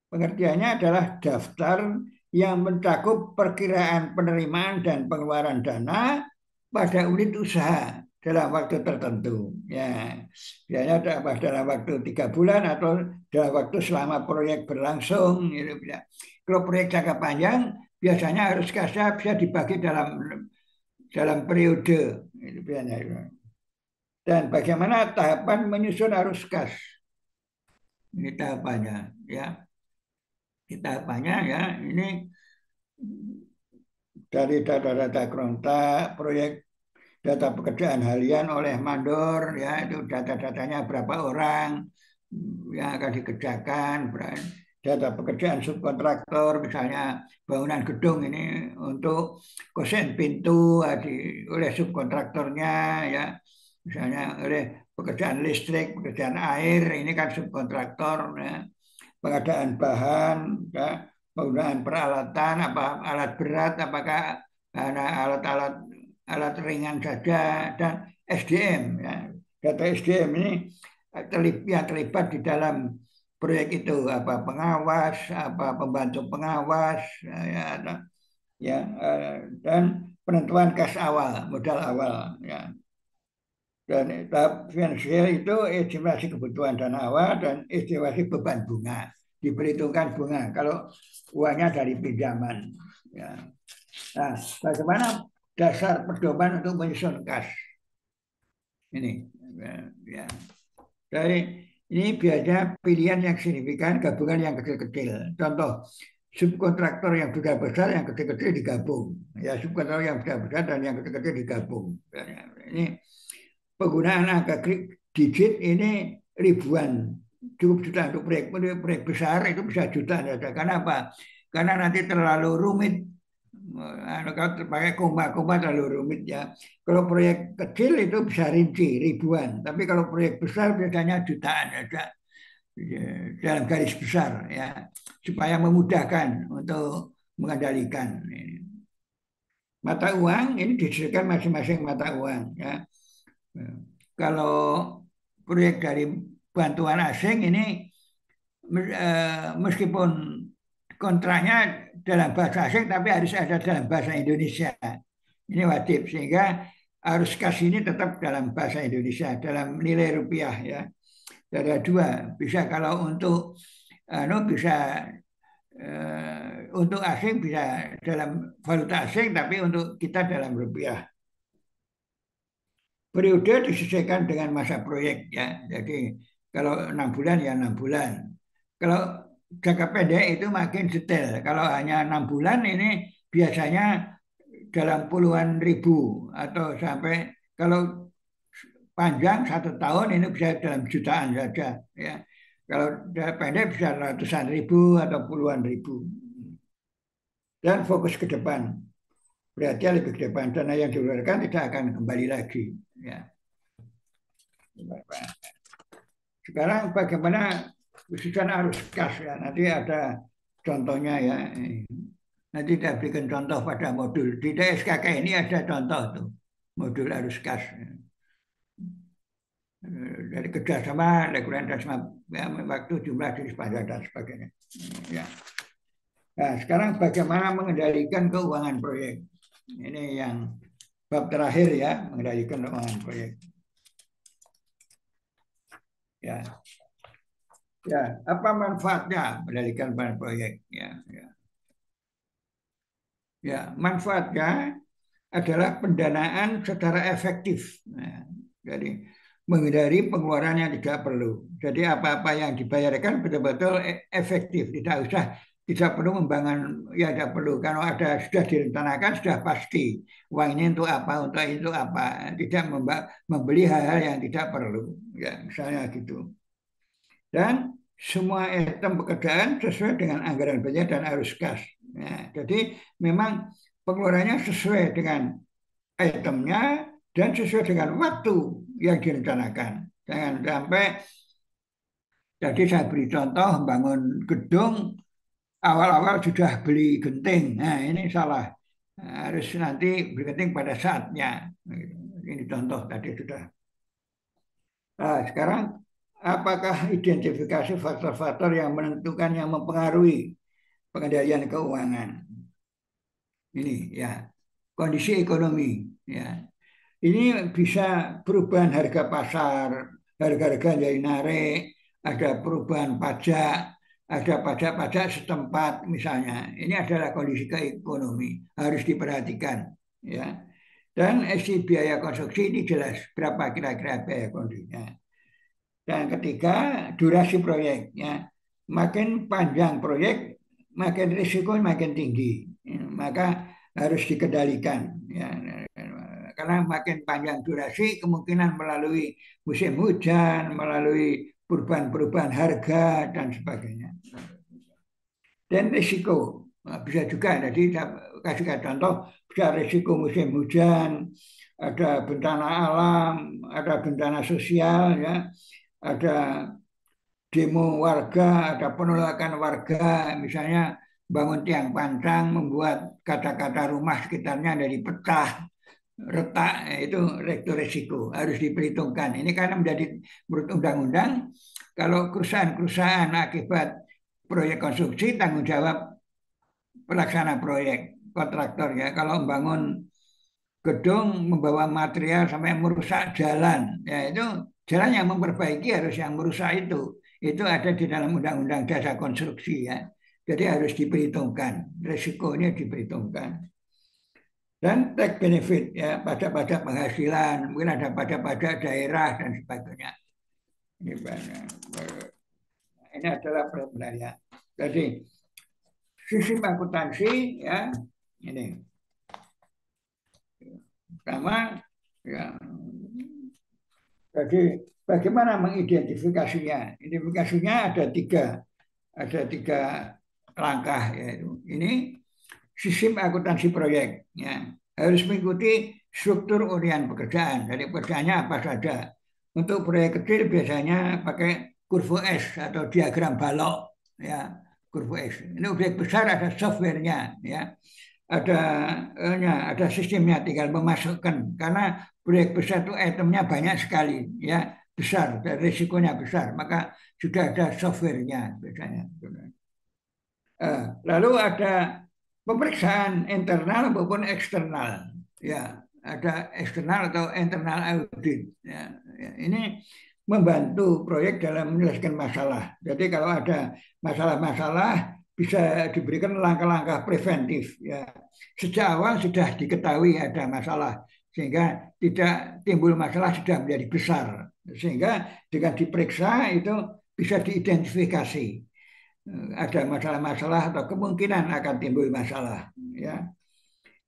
Pengertiannya adalah daftar yang mencakup perkiraan penerimaan dan pengeluaran dana pada unit usaha dalam waktu tertentu. Ya, biasanya dalam waktu 3 bulan atau dalam waktu selama proyek berlangsung. Gitu. Kalau proyek jangka panjang, biasanya arus kasnya bisa dibagi dalam periode. Itu biasanya. Dan bagaimana tahapan menyusun arus kas? Ini tahapannya, ya. Ini tahapannya, ya. Ini dari data-data kontak, proyek data pekerjaan harian oleh mandor, ya. Itu data-datanya berapa orang yang akan dikerjakan, data pekerjaan subkontraktor, misalnya bangunan gedung ini untuk kosen pintu oleh subkontraktornya, ya. Misalnya oleh pekerjaan listrik, pekerjaan air, ini kan subkontraktor, ya. Pengadaan bahan, ya. Penggunaan peralatan, apa alat berat, apakah alat ringan saja, dan SDM, ya. Data SDM ini yang terlibat di dalam proyek itu, apa pengawas, apa pembantu pengawas, ya, dan penentuan kas awal, modal awal, ya. Dan tahap finansial itu estimasi kebutuhan dana awal dan estimasi beban bunga. Diperhitungkan bunga kalau uangnya dari pinjaman. Ya. Nah, bagaimana dasar pedoman untuk menyusun kas? Ini, ya. Dari ini biasanya pilihan yang signifikan, gabungan yang kecil-kecil. Contoh, subkontraktor yang sudah besar, yang kecil-kecil digabung. Ya, subkontraktor yang sudah besar dan yang kecil-kecil digabung. Ini penggunaan angka digit ini ribuan, cukup juta untuk proyek besar itu bisa jutaan saja. Karena apa? Karena nanti terlalu rumit. Kalau pakai koma-koma terlalu rumit ya. Kalau proyek kecil itu bisa rinci ribuan, tapi kalau proyek besar biasanya jutaan saja dalam garis besar ya, supaya memudahkan untuk mengendalikan. Mata uang ini disediakan masing-masing mata uang ya. Kalau proyek dari bantuan asing ini meskipun kontraknya dalam bahasa asing tapi harus ada dalam bahasa Indonesia. Ini wajib sehingga arus kas ini tetap dalam bahasa Indonesia dalam nilai rupiah ya. Ada dua, bisa kalau untuk bisa untuk asing bisa dalam valuta asing tapi untuk kita dalam rupiah. Periode disesuaikan dengan masa proyek ya. Jadi kalau 6 bulan ya 6 bulan. Kalau jangka pendek itu makin detail. Kalau hanya 6 bulan ini biasanya dalam puluhan ribu atau sampai kalau panjang 1 tahun ini bisa dalam jutaan saja ya. Kalau pendek bisa ratusan ribu atau puluhan ribu. Dan fokus ke depan. Berarti lebih ke depan, dana yang dikeluarkan tidak akan kembali lagi ya. Sekarang bagaimana susunan arus kas ya, nanti ada contohnya ya. Nanti kita berikan contoh pada modul di SKK ini ada contoh tuh modul arus kas dari kerjasama, regulasi dan waktu, jumlah, jenis pajak dan sebagainya ya. Nah, sekarang bagaimana mengendalikan keuangan proyek? Ini yang bab terakhir ya, mengendalikan keuangan proyek. Ya, ya, apa manfaatnya mengendalikan keuangan proyek? Ya, manfaatnya adalah pendanaan secara efektif. Nah, jadi menghindari pengeluaran yang tidak perlu. Jadi apa-apa yang dibayarkan betul-betul efektif, tidak perlu membangun ya tidak perlu. Kalau ada sudah direncanakan sudah pasti uang ini untuk apa, untuk itu apa, tidak membeli hal-hal yang tidak perlu ya, misalnya gitu. Dan semua item pekerjaan sesuai dengan anggaran belanja dan arus kas. Nah, jadi memang pengeluarannya sesuai dengan itemnya dan sesuai dengan waktu yang direncanakan. Jangan sampai, jadi saya beri contoh bangun gedung awal-awal sudah beli genting. Nah, ini salah. Harus nanti beli genting pada saatnya. Ini contoh tadi sudah. Nah, sekarang apakah identifikasi faktor-faktor yang menentukan, yang mempengaruhi pengendalian keuangan? Ini ya, kondisi ekonomi ya. Ini bisa perubahan harga pasar, harga-harga jadi narik, ada perubahan pajak, ada pajak-pajak setempat misalnya. Ini adalah kondisi ekonomi, harus diperhatikan ya. Dan isi biaya konstruksi ini jelas berapa kira-kira biaya konstruksinya. Dan ketiga, durasi proyek ya. Makin panjang proyek, makin risiko makin tinggi. Maka harus dikendalikan ya. Karena makin panjang durasi, kemungkinan melalui musim hujan, melalui perubahan-perubahan harga dan sebagainya. Dan risiko bisa juga, jadi saya kasih contoh, bisa risiko musim hujan, ada bencana alam, ada bencana sosial, ya, ada demo warga, ada penolakan warga, misalnya bangun tiang pancang, membuat kata-kata rumah sekitarnya dari pecah, retak, itu risiko harus diperhitungkan. Ini karena menjadi menurut undang-undang, kalau kerusakan akibat proyek konstruksi tanggung jawab pelaksana proyek, kontraktor ya. Kalau membangun gedung, membawa material sampai merusak jalan. Ya itu jalan yang memperbaiki harus yang merusak itu. Itu ada di dalam Undang-Undang Jasa Konstruksi ya. Jadi harus diperhitungkan, risikonya diperhitungkan. Dan tax benefit ya, pajak-pajak penghasilan, mungkin ada pajak-pajak daerah dan sebagainya. Ini adalah berbahaya. Jadi sistem akuntansi ya ini pertama ya. Jadi bagaimana mengidentifikasinya? Identifikasinya ada tiga langkah yaitu ini sistem akuntansi proyek ya harus mengikuti struktur hunian pekerjaan. Jadi pekerjaannya apa saja. Untuk proyek kecil biasanya pakai kurva S atau diagram balok ya kurva S. Ini proyek besar ada softwarenya ya. Ada sistemnya, tinggal memasukkan karena proyek besar itu itemnya banyak sekali ya besar dan risikonya besar maka sudah ada softwarenya biasanya. Lalu ada pemeriksaan internal maupun eksternal ya ada eksternal atau internal audit ya. Ini membantu proyek dalam menyelesaikan masalah. Jadi kalau ada masalah-masalah bisa diberikan langkah-langkah preventif ya. Sejak awal sudah diketahui ada masalah sehingga tidak timbul masalah sudah menjadi besar. Sehingga dengan diperiksa itu bisa diidentifikasi ada masalah-masalah atau kemungkinan akan timbul masalah ya.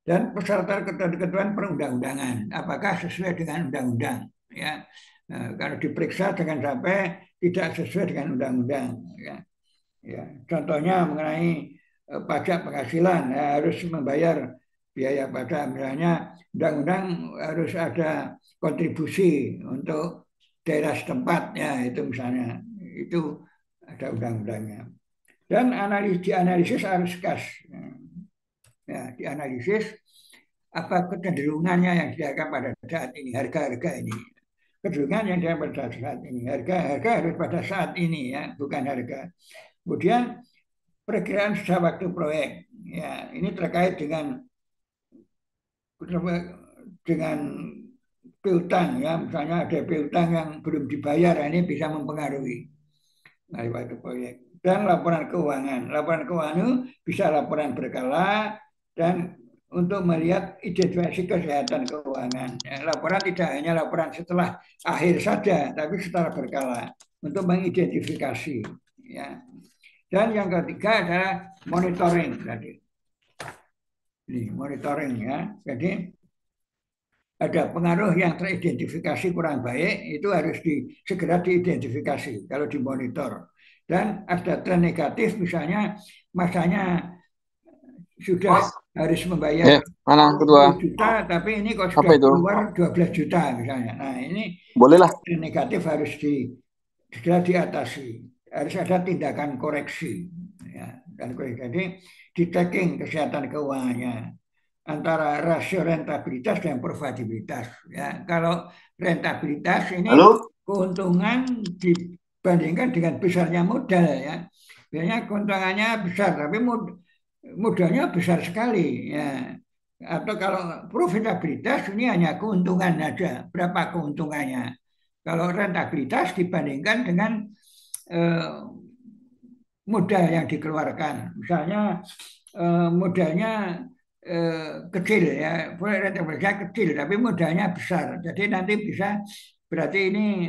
Dan persyaratan ketentuan perundang-undangan apakah sesuai dengan undang-undang ya. Kalau diperiksa jangan sampai tidak sesuai dengan undang-undang ya. Ya, contohnya mengenai pajak penghasilan ya, harus membayar biaya pajak misalnya undang-undang harus ada kontribusi untuk daerah setempat ya itu misalnya itu ada undang-undangnya dan dianalisis harus kas ya dianalisis apa kecenderungannya yang didapatkan pada saat ini harga-harga ini kecenderungan yang didapatkan pada saat ini harga harus pada saat ini ya bukan harga. Kemudian perkiraan sisa waktu proyek, ya ini terkait dengan piutang ya, misalnya ada piutang yang belum dibayar, ini bisa mempengaruhi waktu proyek. Dan laporan keuangan itu bisa laporan berkala dan untuk melihat identifikasi kesehatan keuangan. Ya, laporan tidak hanya laporan setelah akhir saja, tapi setelah berkala untuk mengidentifikasi. Ya. Dan yang ketiga adalah monitoring tadi. Ini monitoring ya. Jadi ada pengaruh yang teridentifikasi kurang baik itu harus segera diidentifikasi kalau dimonitor. Dan ada tren negatif misalnya masanya sudah harus membayar mana kedua 10 juta tapi ini kok sudah keluar 12 juta misalnya. Nah ini bolehlah tren negatif harus segera diatasi. Harus ada tindakan koreksi ya, dan jadi di tracking kesehatan keuangannya antara rasio rentabilitas dan profitabilitas ya. Kalau rentabilitas ini keuntungan dibandingkan dengan besarnya modal ya, biasanya keuntungannya besar tapi modalnya besar sekali ya. Atau kalau profitabilitas ini hanya keuntungan saja, berapa keuntungannya. Kalau rentabilitas dibandingkan dengan modal yang dikeluarkan, misalnya modalnya kecil ya, rentabilitasnya kecil tapi modalnya besar, jadi nanti bisa berarti ini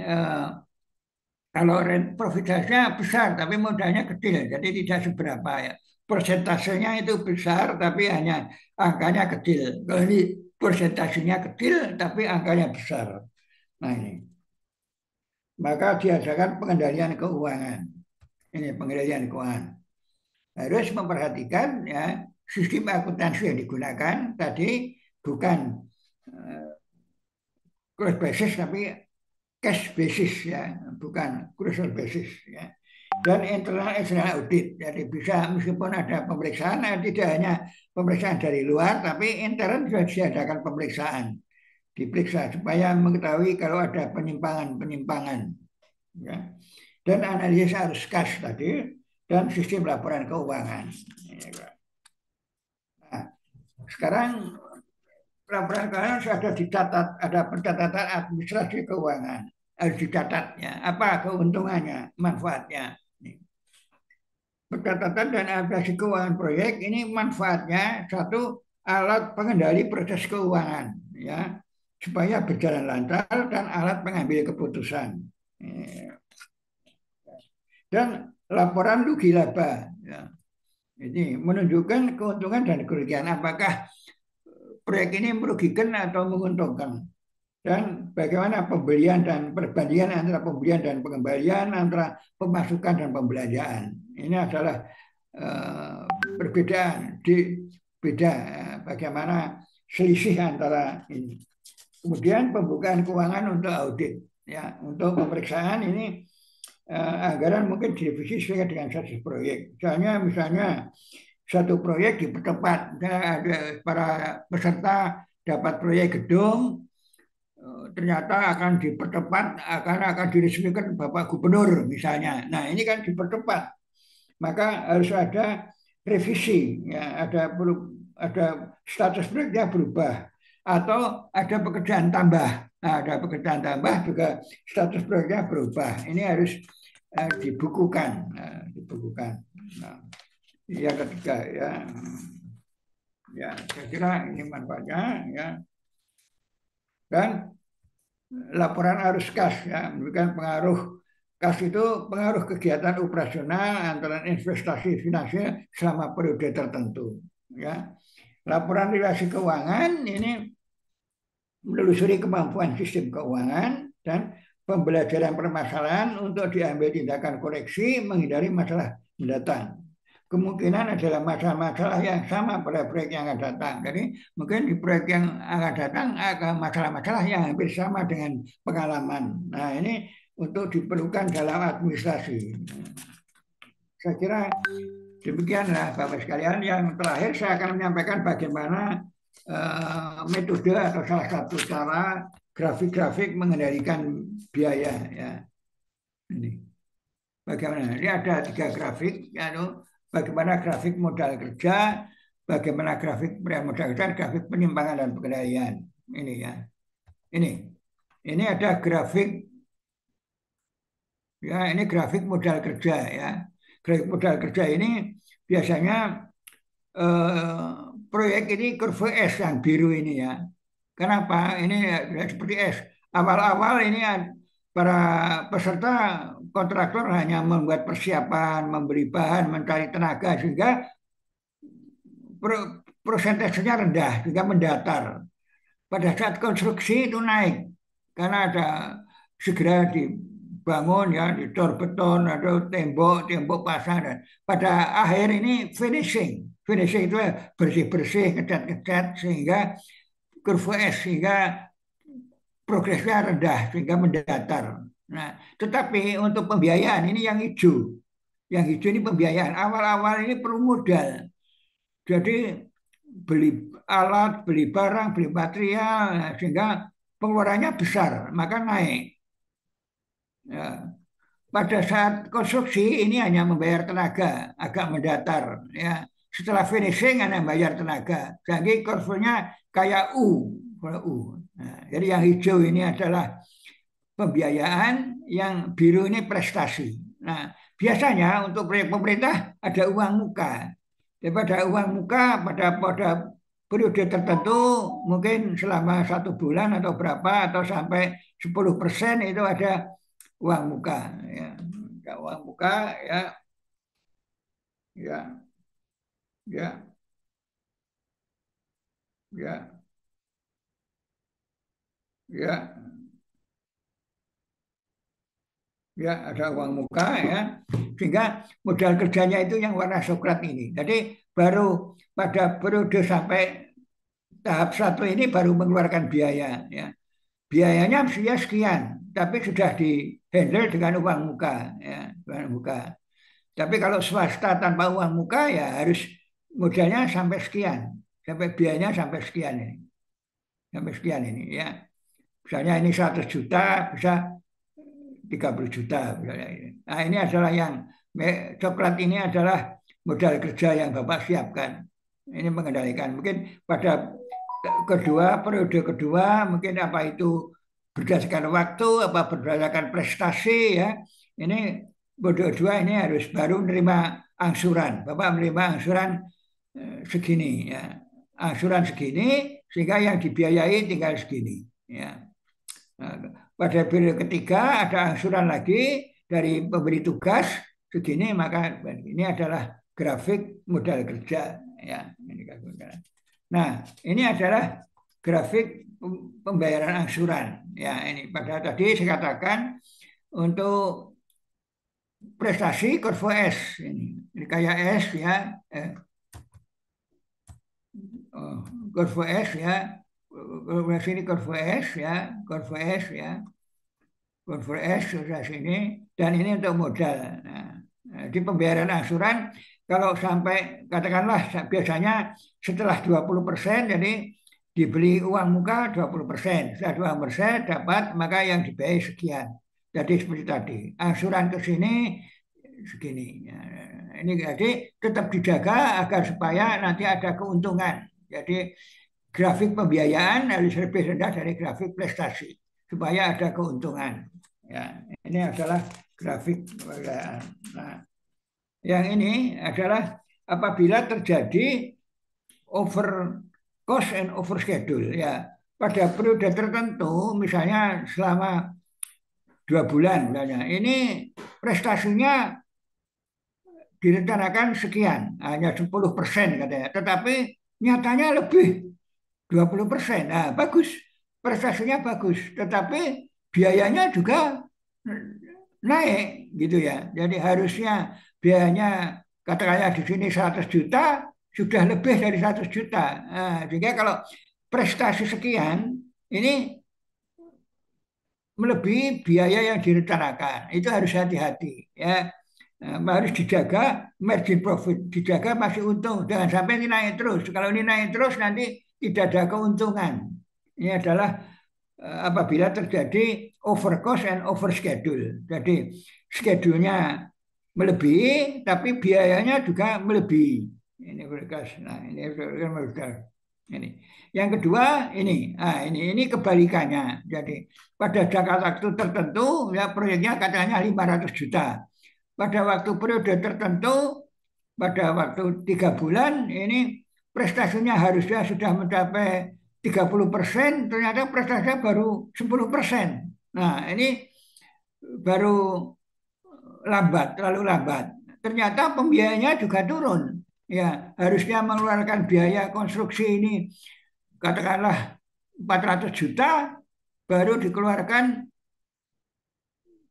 kalau profitabilitasnya besar tapi modalnya kecil, jadi tidak seberapa ya, persentasenya itu besar tapi hanya angkanya kecil. Kalau ini persentasenya kecil tapi angkanya besar, nah ini. Maka diadakan pengendalian keuangan. Ini pengendalian keuangan. Harus memperhatikan ya sistem akuntansi yang digunakan tadi bukan cross basis tapi cash basis ya, bukan crucial basis ya. Dan internal external audit. Jadi bisa meskipun ada pemeriksaan, tidak hanya pemeriksaan dari luar, tapi intern juga diadakan pemeriksaan. Diperiksa supaya mengetahui kalau ada penyimpangan ya. Dan analisis arus kas tadi dan sistem laporan keuangan. Nah, sekarang laporan keuangan sudah dicatat, ada pencatatan administrasi keuangan, harus dicatatnya. Apa keuntungannya, manfaatnya. Pencatatan dan administrasi keuangan proyek ini manfaatnya satu, alat pengendali proses keuangan, ya, supaya berjalan lancar, dan alat pengambil keputusan. Dan laporan rugi laba, ya. Ini menunjukkan keuntungan dan kerugian, apakah proyek ini merugikan atau menguntungkan, dan bagaimana pembelian dan perbandingan antara pembelian dan pengembalian, antara pemasukan dan pembelanjaan. Ini adalah perbedaan, beda bagaimana selisih antara ini. Kemudian pembukaan keuangan untuk audit, ya, untuk pemeriksaan ini anggaran mungkin direvisi sesuai dengan status proyek. Misalnya satu proyek dipercepat, ada para peserta dapat proyek gedung, ternyata akan dipercepat, akan diresmikan Bapak Gubernur misalnya. Nah, ini kan dipercepat, maka harus ada revisi, ya, ada status proyeknya berubah, atau ada pekerjaan tambah. Nah, ada pekerjaan tambah juga status proyeknya berubah. Ini harus dibukukan, dibukukan. Nah, yang ketiga, ya, saya kira ini manfaatnya, ya. Dan laporan arus kas, ya, memberikan pengaruh kas itu pengaruh kegiatan operasional antara investasi finansial selama periode tertentu, ya. Laporan relasi keuangan ini menelusuri kemampuan sistem keuangan dan pembelajaran permasalahan untuk diambil tindakan koreksi menghindari masalah mendatang. Kemungkinan adalah masalah-masalah yang sama pada proyek yang akan datang. Jadi mungkin di proyek yang akan datang akan masalah-masalah yang hampir sama dengan pengalaman. Nah, ini untuk diperlukan dalam administrasi. Saya kira demikianlah Bapak sekalian. Yang terakhir saya akan menyampaikan bagaimana metode atau salah satu cara grafik-grafik mengendalikan biaya, ya. Ini bagaimana? Ini ada 3 grafik, yaitu bagaimana grafik modal kerja, bagaimana grafik modal kerja, grafik penyimpangan dan pengendalian. Ini, ya. Ini ada grafik, ya, ini grafik modal kerja, ya. Grafik modal kerja ini biasanya proyek ini kurva S yang biru ini, ya. Kenapa? Ini seperti S. Awal-awal ini para peserta kontraktor hanya membuat persiapan, membeli bahan, mencari tenaga, sehingga prosentasenya rendah, sehingga mendatar. Pada saat konstruksi itu naik, karena ada segera dibangun, ya, didor beton, ada tembok pasang, dan pada akhir ini finishing itu bersih-bersih, ngecat-ngecat, sehingga kurva S, sehingga progresnya rendah, sehingga mendatar. Nah, tetapi untuk pembiayaan ini yang hijau. Yang hijau ini pembiayaan. Awal-awal ini perlu modal. Jadi beli alat, beli barang, beli material, sehingga pengeluarannya besar, maka naik. Ya. Pada saat konstruksi ini hanya membayar tenaga, agak mendatar, ya. Setelah finishing hanya membayar tenaga. Jadi kurvanya kayak U. Nah, jadi yang hijau ini adalah pembiayaan, yang biru ini prestasi. Nah, biasanya untuk proyek pemerintah ada uang muka. Daripada uang muka pada periode tertentu, mungkin selama 1 bulan atau berapa, atau sampai 10% itu ada uang muka. Ya. Uang muka, ya, ya, ya, ya, ya. Ya, ada uang muka, ya, sehingga modal kerjanya itu yang warna coklat ini. Jadi baru pada periode sampai tahap 1 ini baru mengeluarkan biaya, ya. Biayanya mestinya sekian, tapi sudah di handle dengan uang muka, ya, uang muka. Tapi kalau swasta tanpa uang muka, ya harus modalnya sampai sekian, sampai biayanya sampai sekian ini, ya. Misalnya ini 100 juta, bisa 30 juta. Nah, ini adalah yang coklat ini adalah modal kerja yang Bapak siapkan. Ini mengendalikan. Mungkin pada kedua, periode kedua, mungkin apa itu berdasarkan waktu, apa berdasarkan prestasi ya. Ini periode kedua ini harus baru menerima angsuran. Bapak menerima angsuran segini ya. Angsuran segini sehingga yang dibiayai tinggal segini ya. Nah, pada periode ketiga ada angsuran lagi dari pemberi tugas segini, maka ini adalah grafik modal kerja ya. Nah, ini adalah grafik pembayaran angsuran ya. Ini pada tadi saya katakan untuk prestasi kurva S ini kayak S ya. Kurva S ya. Sini kurva S ya, kurva S ya. Kurva S sudah sini dan ini untuk modal. Nah, di pembayaran angsuran kalau sampai katakanlah biasanya setelah 20% jadi dibeli uang muka 20%. Setelah 20% dapat maka yang dibayar sekian. Jadi seperti tadi, angsuran ke sini segini. Ini jadi tetap dijaga agar supaya nanti ada keuntungan. Jadi grafik pembiayaan harus lebih rendah dari grafik prestasi supaya ada keuntungan. Ya, ini adalah grafik pembiayaan. Nah, yang ini adalah apabila terjadi over cost and over schedule ya. Pada periode tertentu, misalnya selama 2 bulan, misalnya, ini prestasinya direncanakan sekian, hanya 10% katanya. Tetapi nyatanya lebih 20%. Nah, bagus. Prestasinya bagus. Tetapi biayanya juga naik gitu ya. Jadi harusnya biayanya katakanlah di sini 100 juta, sudah lebih dari 100 juta. Nah, sehingga kalau prestasi sekian, ini melebihi biaya yang direncanakan. Itu harus hati-hati ya. Nah, harus dijaga margin profit, dijaga masih untung, jangan sampai ini naik terus. Kalau ini naik terus nanti tidak ada keuntungan. Ini adalah apabila terjadi over cost and over schedule. Jadi schedule-nya melebihi, tapi biayanya juga melebihi. Ini berkas. Nah, ini berkas. Ini. Yang kedua ini kebalikannya. Jadi pada jangka waktu tertentu ya proyeknya katanya 500 juta. Pada waktu periode tertentu, pada waktu 3 bulan, ini prestasinya harusnya sudah mencapai 30%, ternyata prestasinya baru 10%. Nah, ini baru lambat, terlalu lambat. Ternyata pembiayanya juga turun. Ya, harusnya mengeluarkan biaya konstruksi ini katakanlah 400 juta, baru dikeluarkan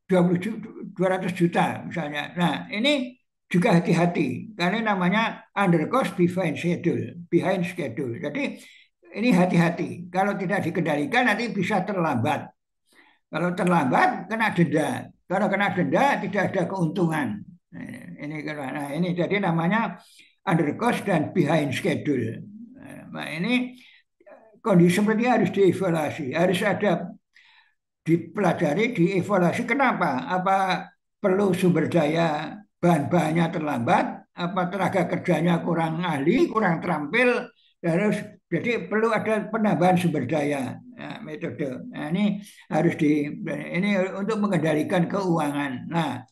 200 juta misalnya. Nah, ini juga hati-hati karena namanya under cost behind schedule. Jadi ini hati-hati. Kalau tidak dikendalikan nanti bisa terlambat. Kalau terlambat kena denda. Kalau kena denda tidak ada keuntungan. Ini jadi namanya under cost dan behind schedule. Nah, ini kondisi seperti ini harus dievaluasi, harus ada dipelajari, dievaluasi kenapa? Apa perlu sumber daya bahan-bahannya terlambat? Apa tenaga kerjanya kurang ahli, kurang terampil? Jadi perlu ada penambahan sumber daya metode. Nah, ini harus ini untuk mengendalikan keuangan. Nah,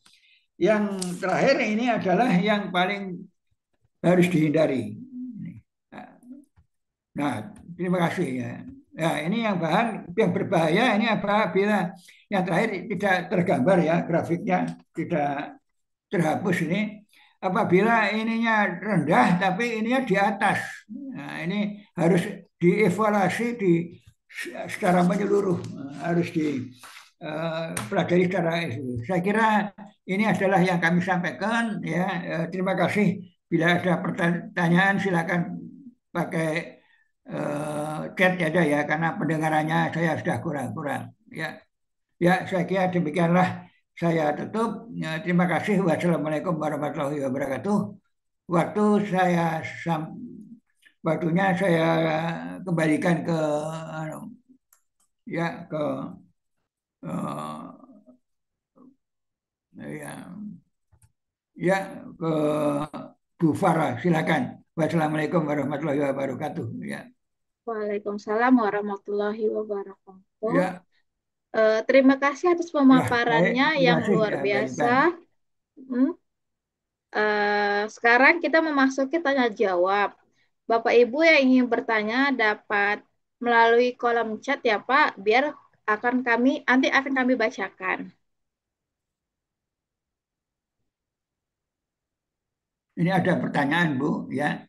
yang terakhir ini adalah yang paling harus dihindari. Nah, terima kasih ya. Ya, ini yang berbahaya ini apabila yang terakhir tidak tergambar ya grafiknya, tidak terhapus ini. Apabila ininya rendah tapi ininya di atas. Nah, ini harus dievaluasi secara menyeluruh, harus dipelajari secara saya kira ini adalah yang kami sampaikan ya. Terima kasih. Bila ada pertanyaan silakan pakai chat ada ya karena pendengarannya saya sudah kurang ya. Saya kira demikianlah saya tutup ya, terima kasih. Wassalamualaikum warahmatullahi wabarakatuh. Waktunya saya kembalikan ke ke Bu Farah, silakan. Wassalamualaikum warahmatullahi wabarakatuh ya. Waalaikumsalam warahmatullahi wabarakatuh. Ya, Terima kasih atas ya, baik. pemaparannya Terima yang kasih luar ya, Mbak biasa. Intan. Hmm. Sekarang kita memasuki tanya jawab. Bapak Ibu yang ingin bertanya dapat melalui kolom chat ya Pak, biar nanti akan kami bacakan. Ini ada pertanyaan, Bu, ya.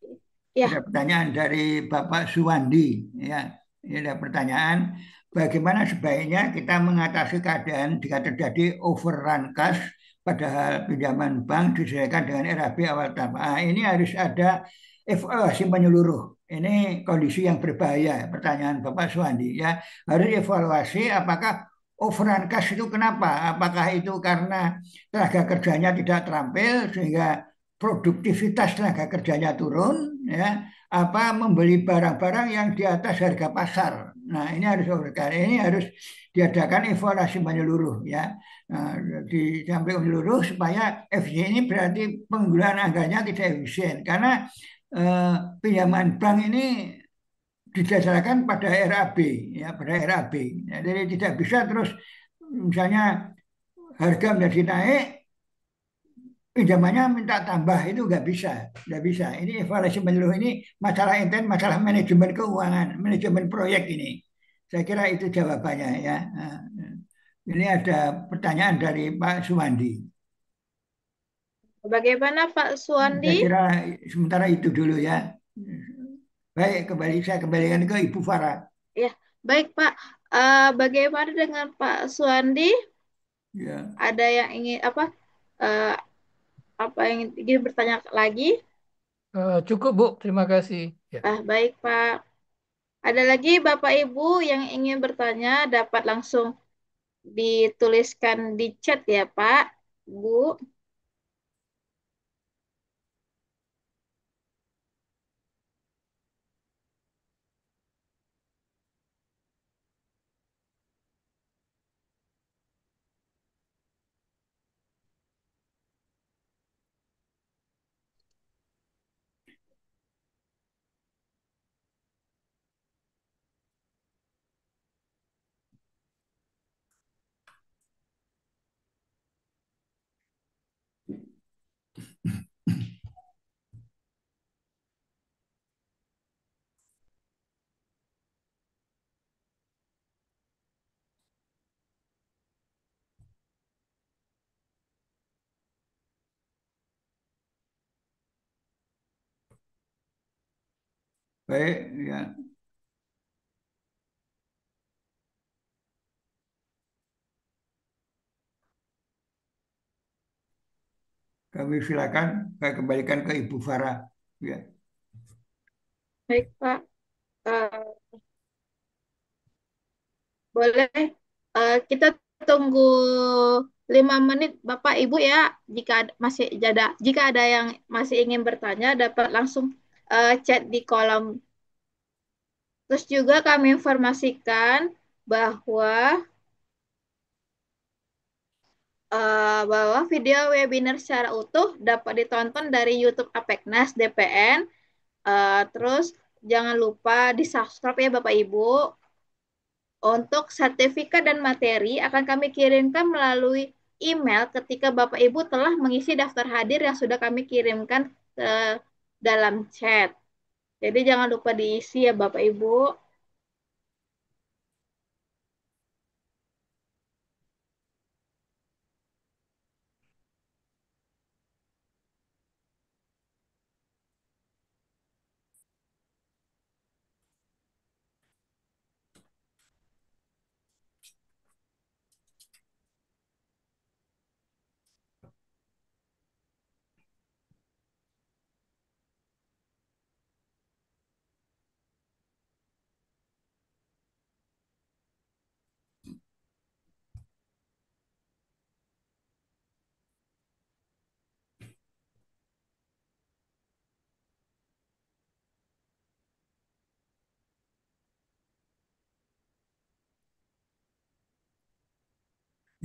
Ada Ya, pertanyaan dari Bapak Suwandi, ya. Ini ada pertanyaan, bagaimana sebaiknya kita mengatasi keadaan jika terjadi overrun kas padahal pinjaman bank disesuaikan dengan RAB awal tahun. Ini harus ada evaluasi menyeluruh. Ini kondisi yang berbahaya. Pertanyaan Bapak Suwandi, ya. Harus evaluasi apakah overrun kas itu kenapa? Apakah itu karena tenaga kerjanya tidak terampil sehingga produktivitas tenaga kerjanya turun, ya, apa membeli barang-barang yang di atas harga pasar. Nah, ini harus diadakan evaluasi menyeluruh, ya. Nah, sampai menyeluruh supaya efisien ini berarti penggunaan anggarannya tidak efisien karena pinjaman bank ini didasarkan pada RAB, ya, pada RAB. Ya, jadi tidak bisa terus misalnya harga menjadi naik, pinjamannya minta tambah, itu nggak bisa. Ini evaluasi menyeluruh ini masalah intent, masalah manajemen keuangan, manajemen proyek ini. Saya kira itu jawabannya, ya. Nah, ini ada pertanyaan dari Pak Suwandi. bagaimana Pak Suwandi? Saya kira sementara itu dulu, ya. Baik, saya kembalikan ke Ibu Farah. Ya, baik Pak. Bagaimana dengan Pak Suwandi? Ya, Ada yang ingin eh, apa yang ingin bertanya lagi? Cukup, Bu. Terima kasih. Ya. Baik Pak. Ada lagi Bapak Ibu yang ingin bertanya dapat langsung dituliskan di chat ya Pak, Bu. baik, ya. Kami silakan, saya kembalikan ke Ibu Farah. Ya. Baik Pak. Eh, Boleh kita tunggu 5 menit Bapak Ibu ya. Jika ada yang masih ingin bertanya dapat langsung chat di kolom. Terus juga kami informasikan bahwa video webinar secara utuh dapat ditonton dari YouTube Apeknas DPN. Terus jangan lupa di-subscribe ya Bapak Ibu. Untuk sertifikat dan materi akan kami kirimkan melalui email ketika Bapak Ibu telah mengisi daftar hadir yang sudah kami kirimkan ke dalam chat. Jadi jangan lupa diisi ya Bapak Ibu.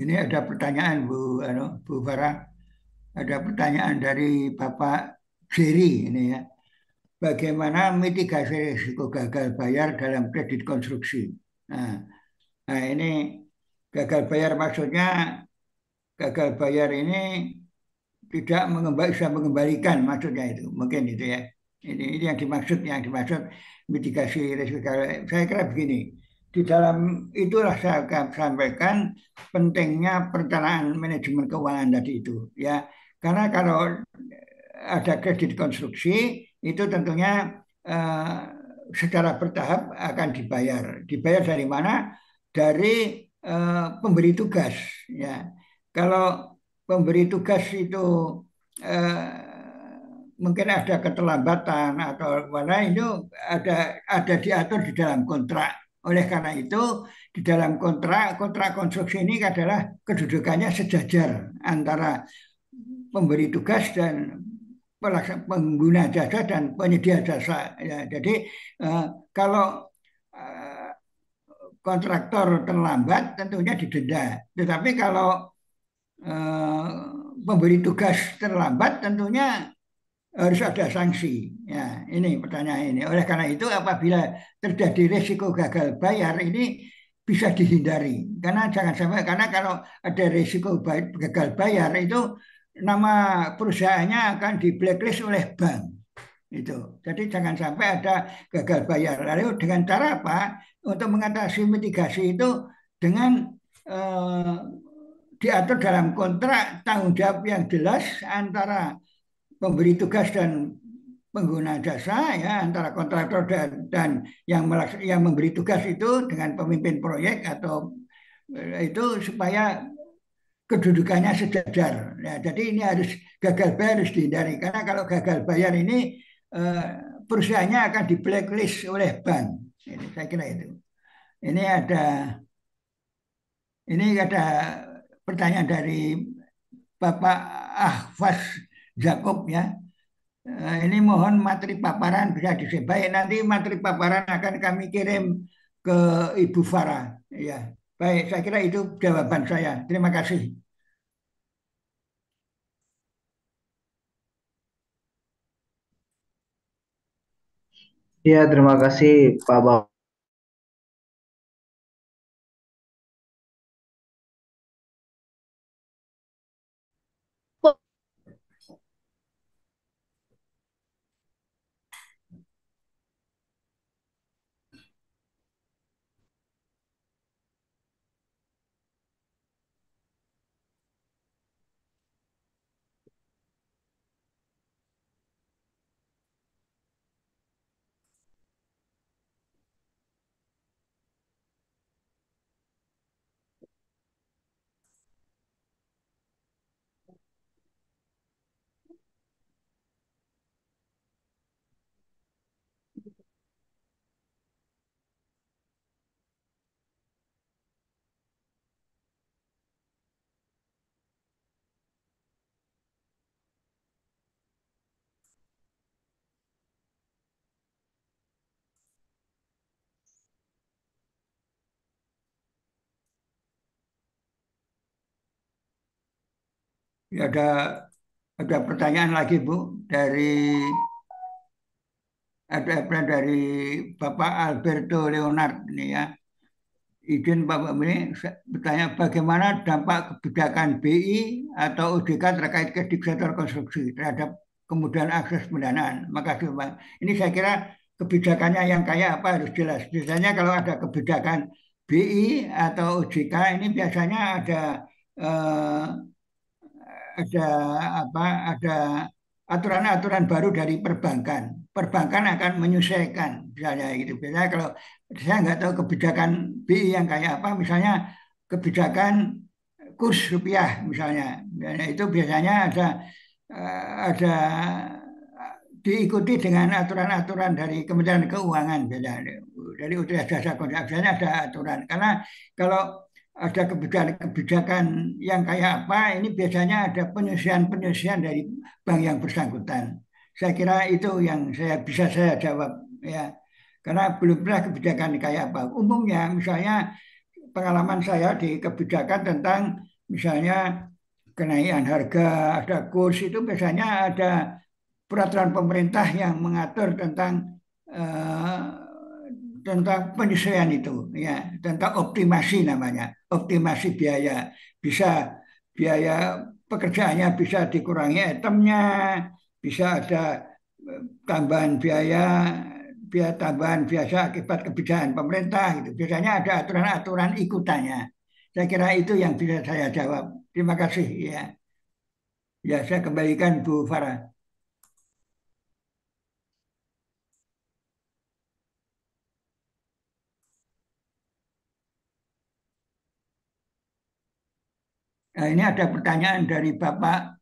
Ini ada pertanyaan, Bu Farah. Ada pertanyaan dari Bapak Jerry ini, ya. bagaimana mitigasi risiko gagal bayar dalam kredit konstruksi. Nah, ini gagal bayar maksudnya gagal bayar ini tidak bisa mengembalikan maksudnya itu mungkin itu ya. Ini yang dimaksud mitigasi risiko. Saya kira begini, di dalam itulah saya akan sampaikan pentingnya perencanaan manajemen keuangan tadi itu ya, karena kalau ada kredit konstruksi itu tentunya secara bertahap akan dibayar dari mana, dari pemberi tugas ya. Kalau pemberi tugas itu mungkin ada keterlambatan atau mana, itu ada diatur di dalam kontrak. Oleh karena itu di dalam kontrak konstruksi ini adalah kedudukannya sejajar antara pemberi tugas dan pengguna jasa dan penyedia jasa ya. Jadi kalau kontraktor terlambat tentunya didenda, tetapi kalau pemberi tugas terlambat tentunya harus ada sanksi. Ya, ini pertanyaan ini. Oleh karena itu apabila terjadi risiko gagal bayar ini bisa dihindari. Karena jangan sampai, karena kalau ada risiko gagal bayar itu nama perusahaannya akan di blacklist oleh bank. Itu. Jadi jangan sampai ada gagal bayar. Lalu dengan cara apa? Untuk mengatasi mitigasi itu dengan diatur dalam kontrak tanggung jawab yang jelas antara pemberi tugas dan pengguna jasa ya, antara kontraktor dan yang memberi tugas itu dengan pemimpin proyek atau itu supaya kedudukannya sejajar. Ya, jadi ini gagal bayar harus dihindari, karena kalau gagal bayar ini perusahaannya akan di blacklist oleh bank. Ini saya kira itu. Ini ada pertanyaan dari Bapak Ahfaz Jakob ya. Ini mohon materi paparan bisa disebaik. Nanti materi paparan akan kami kirim ke Ibu Farah. Ya, baik. Saya kira itu jawaban saya. Terima kasih. Ya, terima kasih Pak Bapak. Ya, ada pertanyaan lagi Bu dari Bapak Alberto Leonard ini ya. Izin Bapak ini bertanya, bagaimana dampak kebijakan BI atau OJK terkait kredit sektor konstruksi terhadap kemudahan akses pendanaan. Makasih Pak. Ini saya kira kebijakannya yang kayak apa harus jelas. Biasanya kalau ada kebijakan BI atau OJK ini biasanya eh, ada aturan-aturan baru dari perbankan. Perbankan akan menyesuaikan misalnya gitu. Biasanya kalau saya nggak tahu kebijakan BI yang kayak apa, misalnya kebijakan kurs rupiah misalnya. Itu biasanya ada diikuti dengan aturan-aturan dari Kementerian Keuangan, dari Otoritas Jasa Keuangan. Biasanya ada aturan, karena kalau ada kebijakan yang kayak apa, ini biasanya ada penyesuaian dari bank yang bersangkutan. Saya kira itu yang bisa saya jawab ya, karena belum pernah kebijakan kayak apa. Umumnya misalnya pengalaman saya di kebijakan tentang misalnya kenaikan harga, ada kurs, itu biasanya ada peraturan pemerintah yang mengatur tentang penyesuaian itu, ya, tentang optimasi namanya, optimasi biaya. Bisa biaya pekerjaannya bisa dikurangi itemnya, bisa ada tambahan biaya, biaya tambahan biasa akibat kebijakan pemerintah gitu. Biasanya ada aturan-aturan ikutannya. Saya kira itu yang bisa saya jawab. Terima kasih ya. Ya, saya kembalikan Bu Farah. Nah, ini ada pertanyaan dari Bapak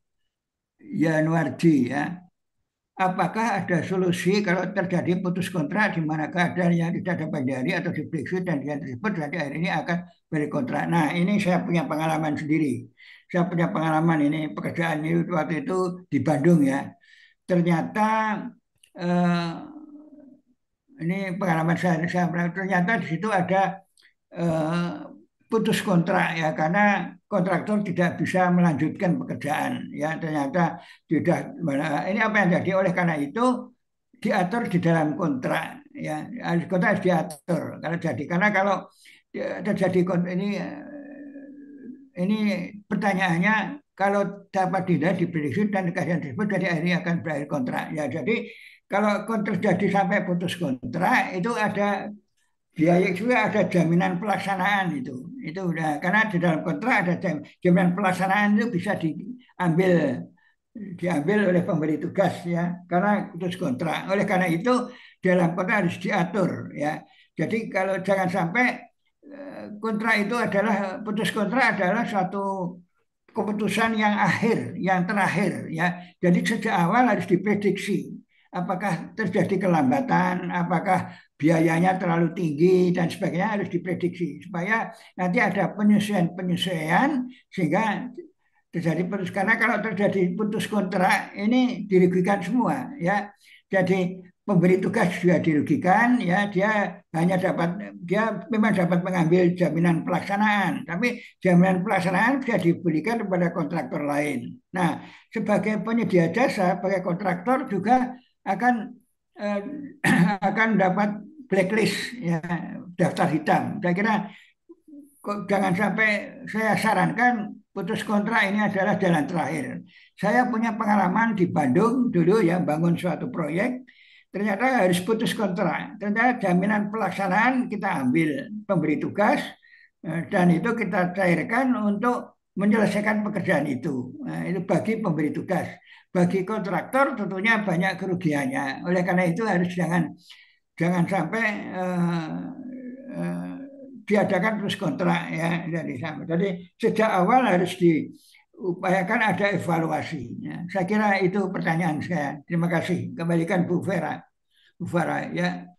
Yanuardi ya. Apakah ada solusi kalau terjadi putus kontrak di mana keadaan yang tidak dapat dihindari atau di Brexit dan yang tersebut nanti akhir ini akan berkontrak. Nah, ini saya punya pengalaman sendiri. Saya punya pengalaman ini pekerjaan ini waktu itu di Bandung ya. Ternyata eh, ini pengalaman saya ternyata di situ ada eh, putus kontrak ya karena kontraktor tidak bisa melanjutkan pekerjaan ya ternyata tidak ini apa yang jadi oleh karena itu diatur di dalam kontrak ya kontrak harus diatur kalau jadi karena kalau terjadi ini pertanyaannya kalau dapat tidak diprediksi dan keadaan tersebut dari akhirnya akan berakhir kontrak ya jadi kalau terjadi sampai putus kontrak itu ada biaya juga ada jaminan pelaksanaan itu udah karena di dalam kontrak ada jaminan pelaksanaan itu bisa diambil oleh pemberi tugas ya karena putus kontrak oleh karena itu dalam kontrak harus diatur ya jadi kalau jangan sampai kontrak itu adalah putus kontrak adalah suatu keputusan yang akhir yang terakhir ya jadi sejak awal harus diprediksi apakah terjadi kelambatan apakah biayanya terlalu tinggi dan sebagainya harus diprediksi supaya nanti ada penyesuaian sehingga terjadi putus karena kalau terjadi putus kontrak ini dirugikan semua ya jadi pemberi tugas juga dirugikan ya dia memang dapat mengambil jaminan pelaksanaan tapi jaminan pelaksanaan bisa diberikan kepada kontraktor lain. Nah sebagai penyedia jasa sebagai kontraktor juga akan eh, akan dapat blacklist ya daftar hitam. Saya kira jangan sampai saya sarankan putus kontrak ini adalah jalan terakhir. Saya punya pengalaman di Bandung dulu ya bangun suatu proyek ternyata harus putus kontrak. Ternyata jaminan pelaksanaan kita ambil pemberi tugas dan itu kita cairkan untuk menyelesaikan pekerjaan itu. Nah, itu bagi pemberi tugas. Bagi kontraktor tentunya banyak kerugiannya. Oleh karena itu harus jangan sampai diadakan terus kontrak ya dari sama. Jadi sejak awal harus diupayakan ada evaluasi. Ya. Saya kira itu pertanyaan saya. Terima kasih. Kembalikan Bu Vera. Bu Farah ya.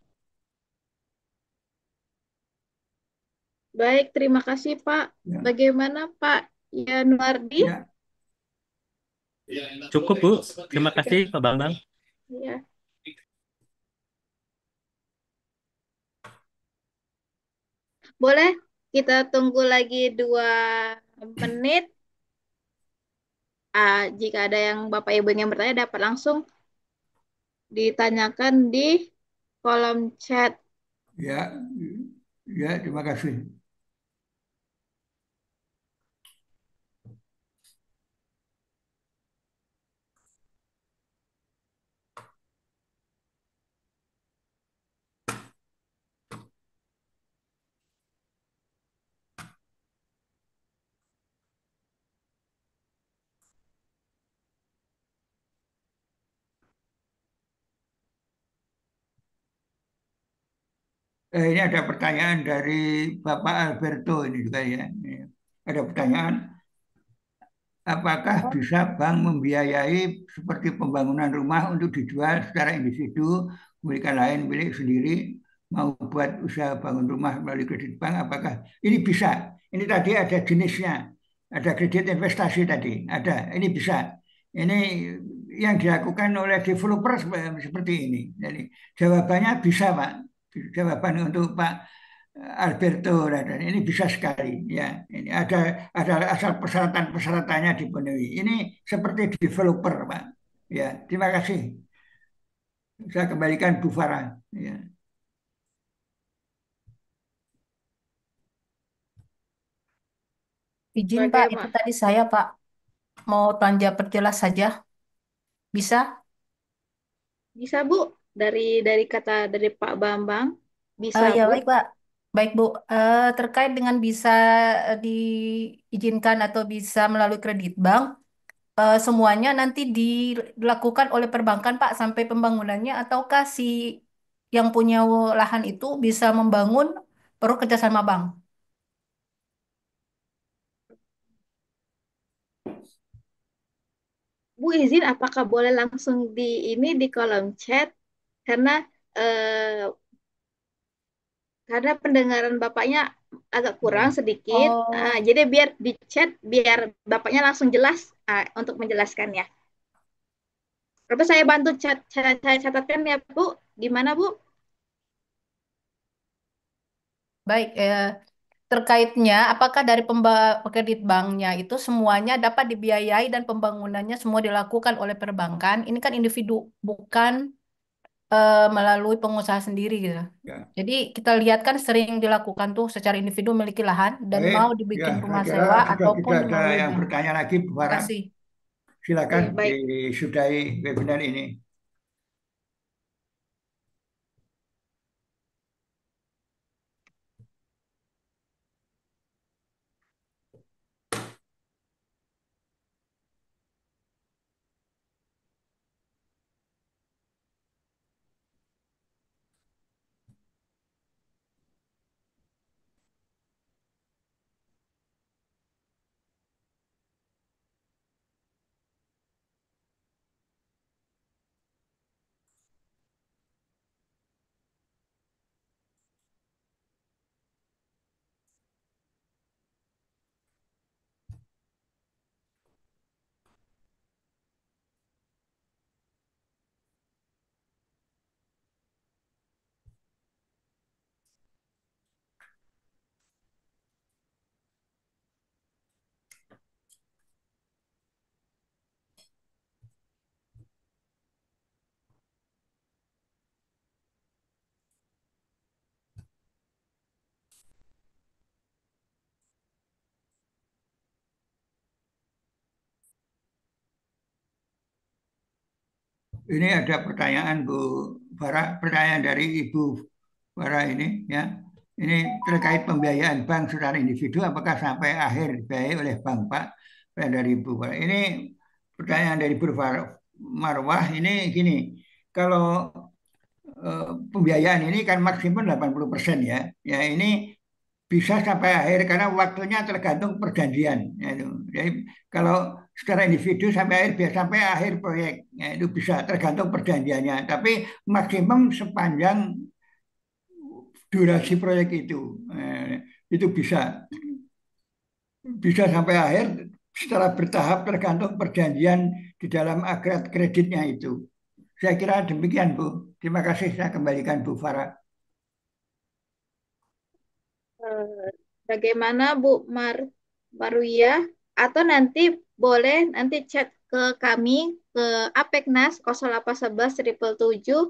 Baik, terima kasih Pak. Ya. Bagaimana Pak Yanuardi? Ya. Cukup, Bu. Terima kasih, Pak Bambang. Ya. Boleh kita tunggu lagi 2 menit. Jika ada yang Bapak Ibu yang bertanya dapat langsung ditanyakan di kolom chat. Ya, ya terima kasih. Ini ada pertanyaan dari Bapak Alberto ini juga ya. Ada pertanyaan, apakah bisa bank membiayai seperti pembangunan rumah untuk dijual secara individu, memberikan lain milik sendiri, mau buat usaha bangun rumah melalui kredit bank, apakah ini bisa? Ini tadi ada jenisnya, ada kredit investasi tadi, ada, ini bisa. Ini yang dilakukan oleh developer seperti ini. Jadi jawabannya bisa Pak. Jawaban untuk Pak Alberto ini bisa sekali ya ini ada asal persyaratan-persyaratannya dipenuhi ini seperti developer Pak Ya, terima kasih. Saya kembalikan Bu Farah. Ya. Izin Pak, itu Bagaimana? tadi saya Pak mau tanya perjelas saja. Bisa? Bisa, Bu? Dari kata dari Pak Bambang, bisa, Ya Bu? baik Pak. Baik Bu, terkait dengan bisa diizinkan atau bisa melalui kredit bank, semuanya nanti dilakukan oleh perbankan Pak sampai pembangunannya ataukah si yang punya lahan itu bisa membangun perlu kerjasama bank? Bu izin apakah boleh langsung di ini di kolom chat karena eh, karena pendengaran Bapaknya agak kurang Ya. sedikit. Oh, Jadi biar di chat biar Bapaknya langsung jelas untuk menjelaskannya. Tapi saya bantu saya catatkan ya, Bu. Gimana, Bu? baik. Terkaitnya, apakah dari kredit banknya itu semuanya dapat dibiayai dan pembangunannya semua dilakukan oleh perbankan? Ini kan individu, bukan melalui pengusaha sendiri gitu. Ya. Jadi kita lihat kan sering dilakukan tuh secara individu memiliki lahan dan Baik, mau ya, dibikin saya rumah kira sewa sudah ataupun tidak ada melalui yang bank. bertanya lagi, Bu Terima Farah. kasih. Silakan Oke, baik. disudahi webinar ini. Ini ada pertanyaan Bu Farah, pertanyaan dari Ibu Farah ini ya. Ini terkait pembiayaan bank secara individu, apakah sampai akhir dibiayai oleh bank, Pak? Pertanyaan dari Ibu Farah. Ini pertanyaan dari Bu Marwah ini gini, kalau pembiayaan ini kan maksimum 80% ya. Ya ini bisa sampai akhir karena waktunya tergantung perjanjian. Ya, itu. Jadi kalau secara individu sampai akhir biasa sampai akhir proyek, ya, itu bisa tergantung perjanjiannya. Tapi maksimum sepanjang durasi proyek itu, itu bisa sampai akhir secara bertahap tergantung perjanjian di dalam agregat kreditnya itu. Saya kira demikian Bu. Terima kasih. Saya kembalikan Bu Farah. Eh, Bagaimana Bu Maruya? Atau nanti boleh nanti chat ke kami ke Apeknas 0811 777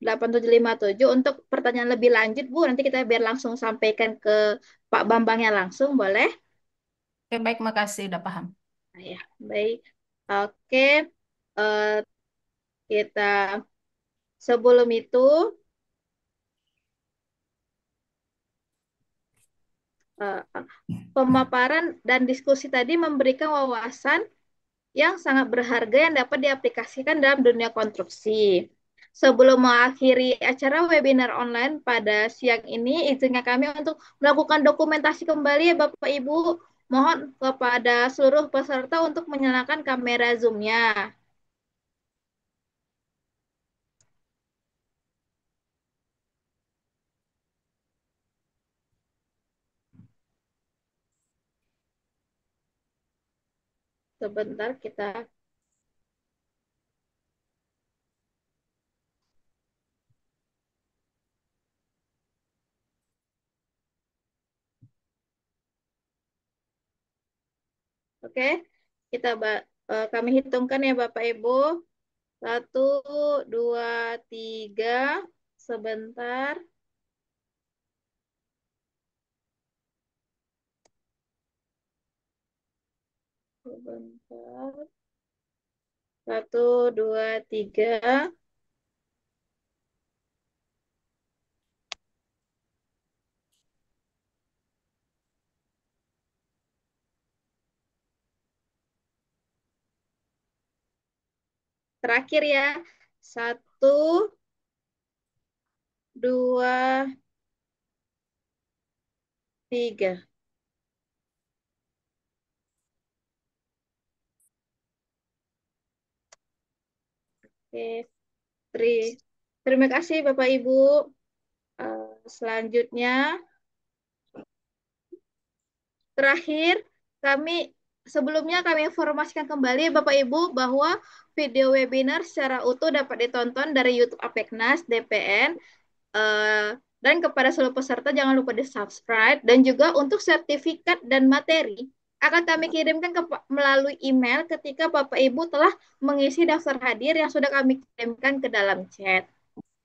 8757 untuk pertanyaan lebih lanjut Bu. Nanti kita biar langsung sampaikan ke Pak Bambangnya langsung, boleh? Oke, baik, makasih, udah paham. Ya, baik. Oke, eh, kita sebelum itu eh, pemaparan dan diskusi tadi memberikan wawasan yang sangat berharga yang dapat diaplikasikan dalam dunia konstruksi. Sebelum mengakhiri acara webinar online pada siang ini, izinkan kami untuk melakukan dokumentasi kembali ya Bapak Ibu. Mohon kepada seluruh peserta untuk menyalakan kamera Zoom-nya. Sebentar kita. Oke, kami hitungkan ya Bapak Ibu. Satu, dua, tiga. Sebentar. Sebentar. Satu, dua, tiga. Terakhir ya. Satu, dua, tiga. Oke. Terima kasih Bapak Ibu. Selanjutnya, terakhir, sebelumnya kami informasikan kembali Bapak Ibu bahwa video webinar secara utuh dapat ditonton dari YouTube Apeknas DPN. Dan kepada seluruh peserta jangan lupa di-subscribe, dan juga untuk sertifikat dan materi akan kami kirimkan melalui email ketika Bapak Ibu telah mengisi daftar hadir yang sudah kami kirimkan ke dalam chat.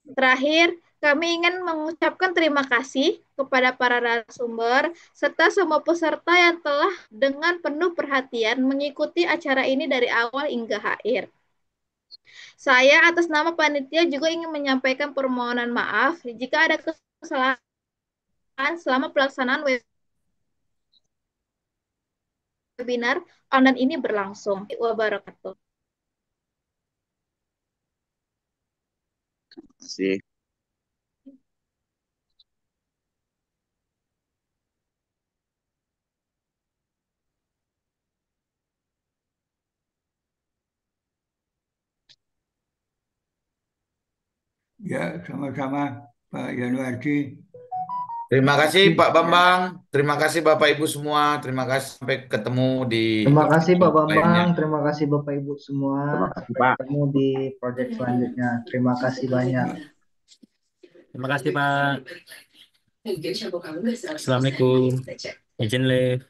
Terakhir, kami ingin mengucapkan terima kasih kepada para narasumber serta semua peserta yang telah dengan penuh perhatian mengikuti acara ini dari awal hingga akhir. Saya atas nama panitia juga ingin menyampaikan permohonan maaf jika ada kesalahan selama pelaksanaan webinar online ini berlangsung. Wabarakatuh. Terima kasih. Ya, sama-sama Pak Yanuardi. Terima kasih Pak Bambang, terima kasih Bapak Ibu semua, terima kasih, sampai ketemu di Terima kasih Pak event lainnya. Bambang, terima kasih Bapak Ibu semua. Terima kasih, Sampai Pak. ketemu di proyek selanjutnya. Terima kasih banyak. Terima kasih Pak. Assalamualaikum. Izin live.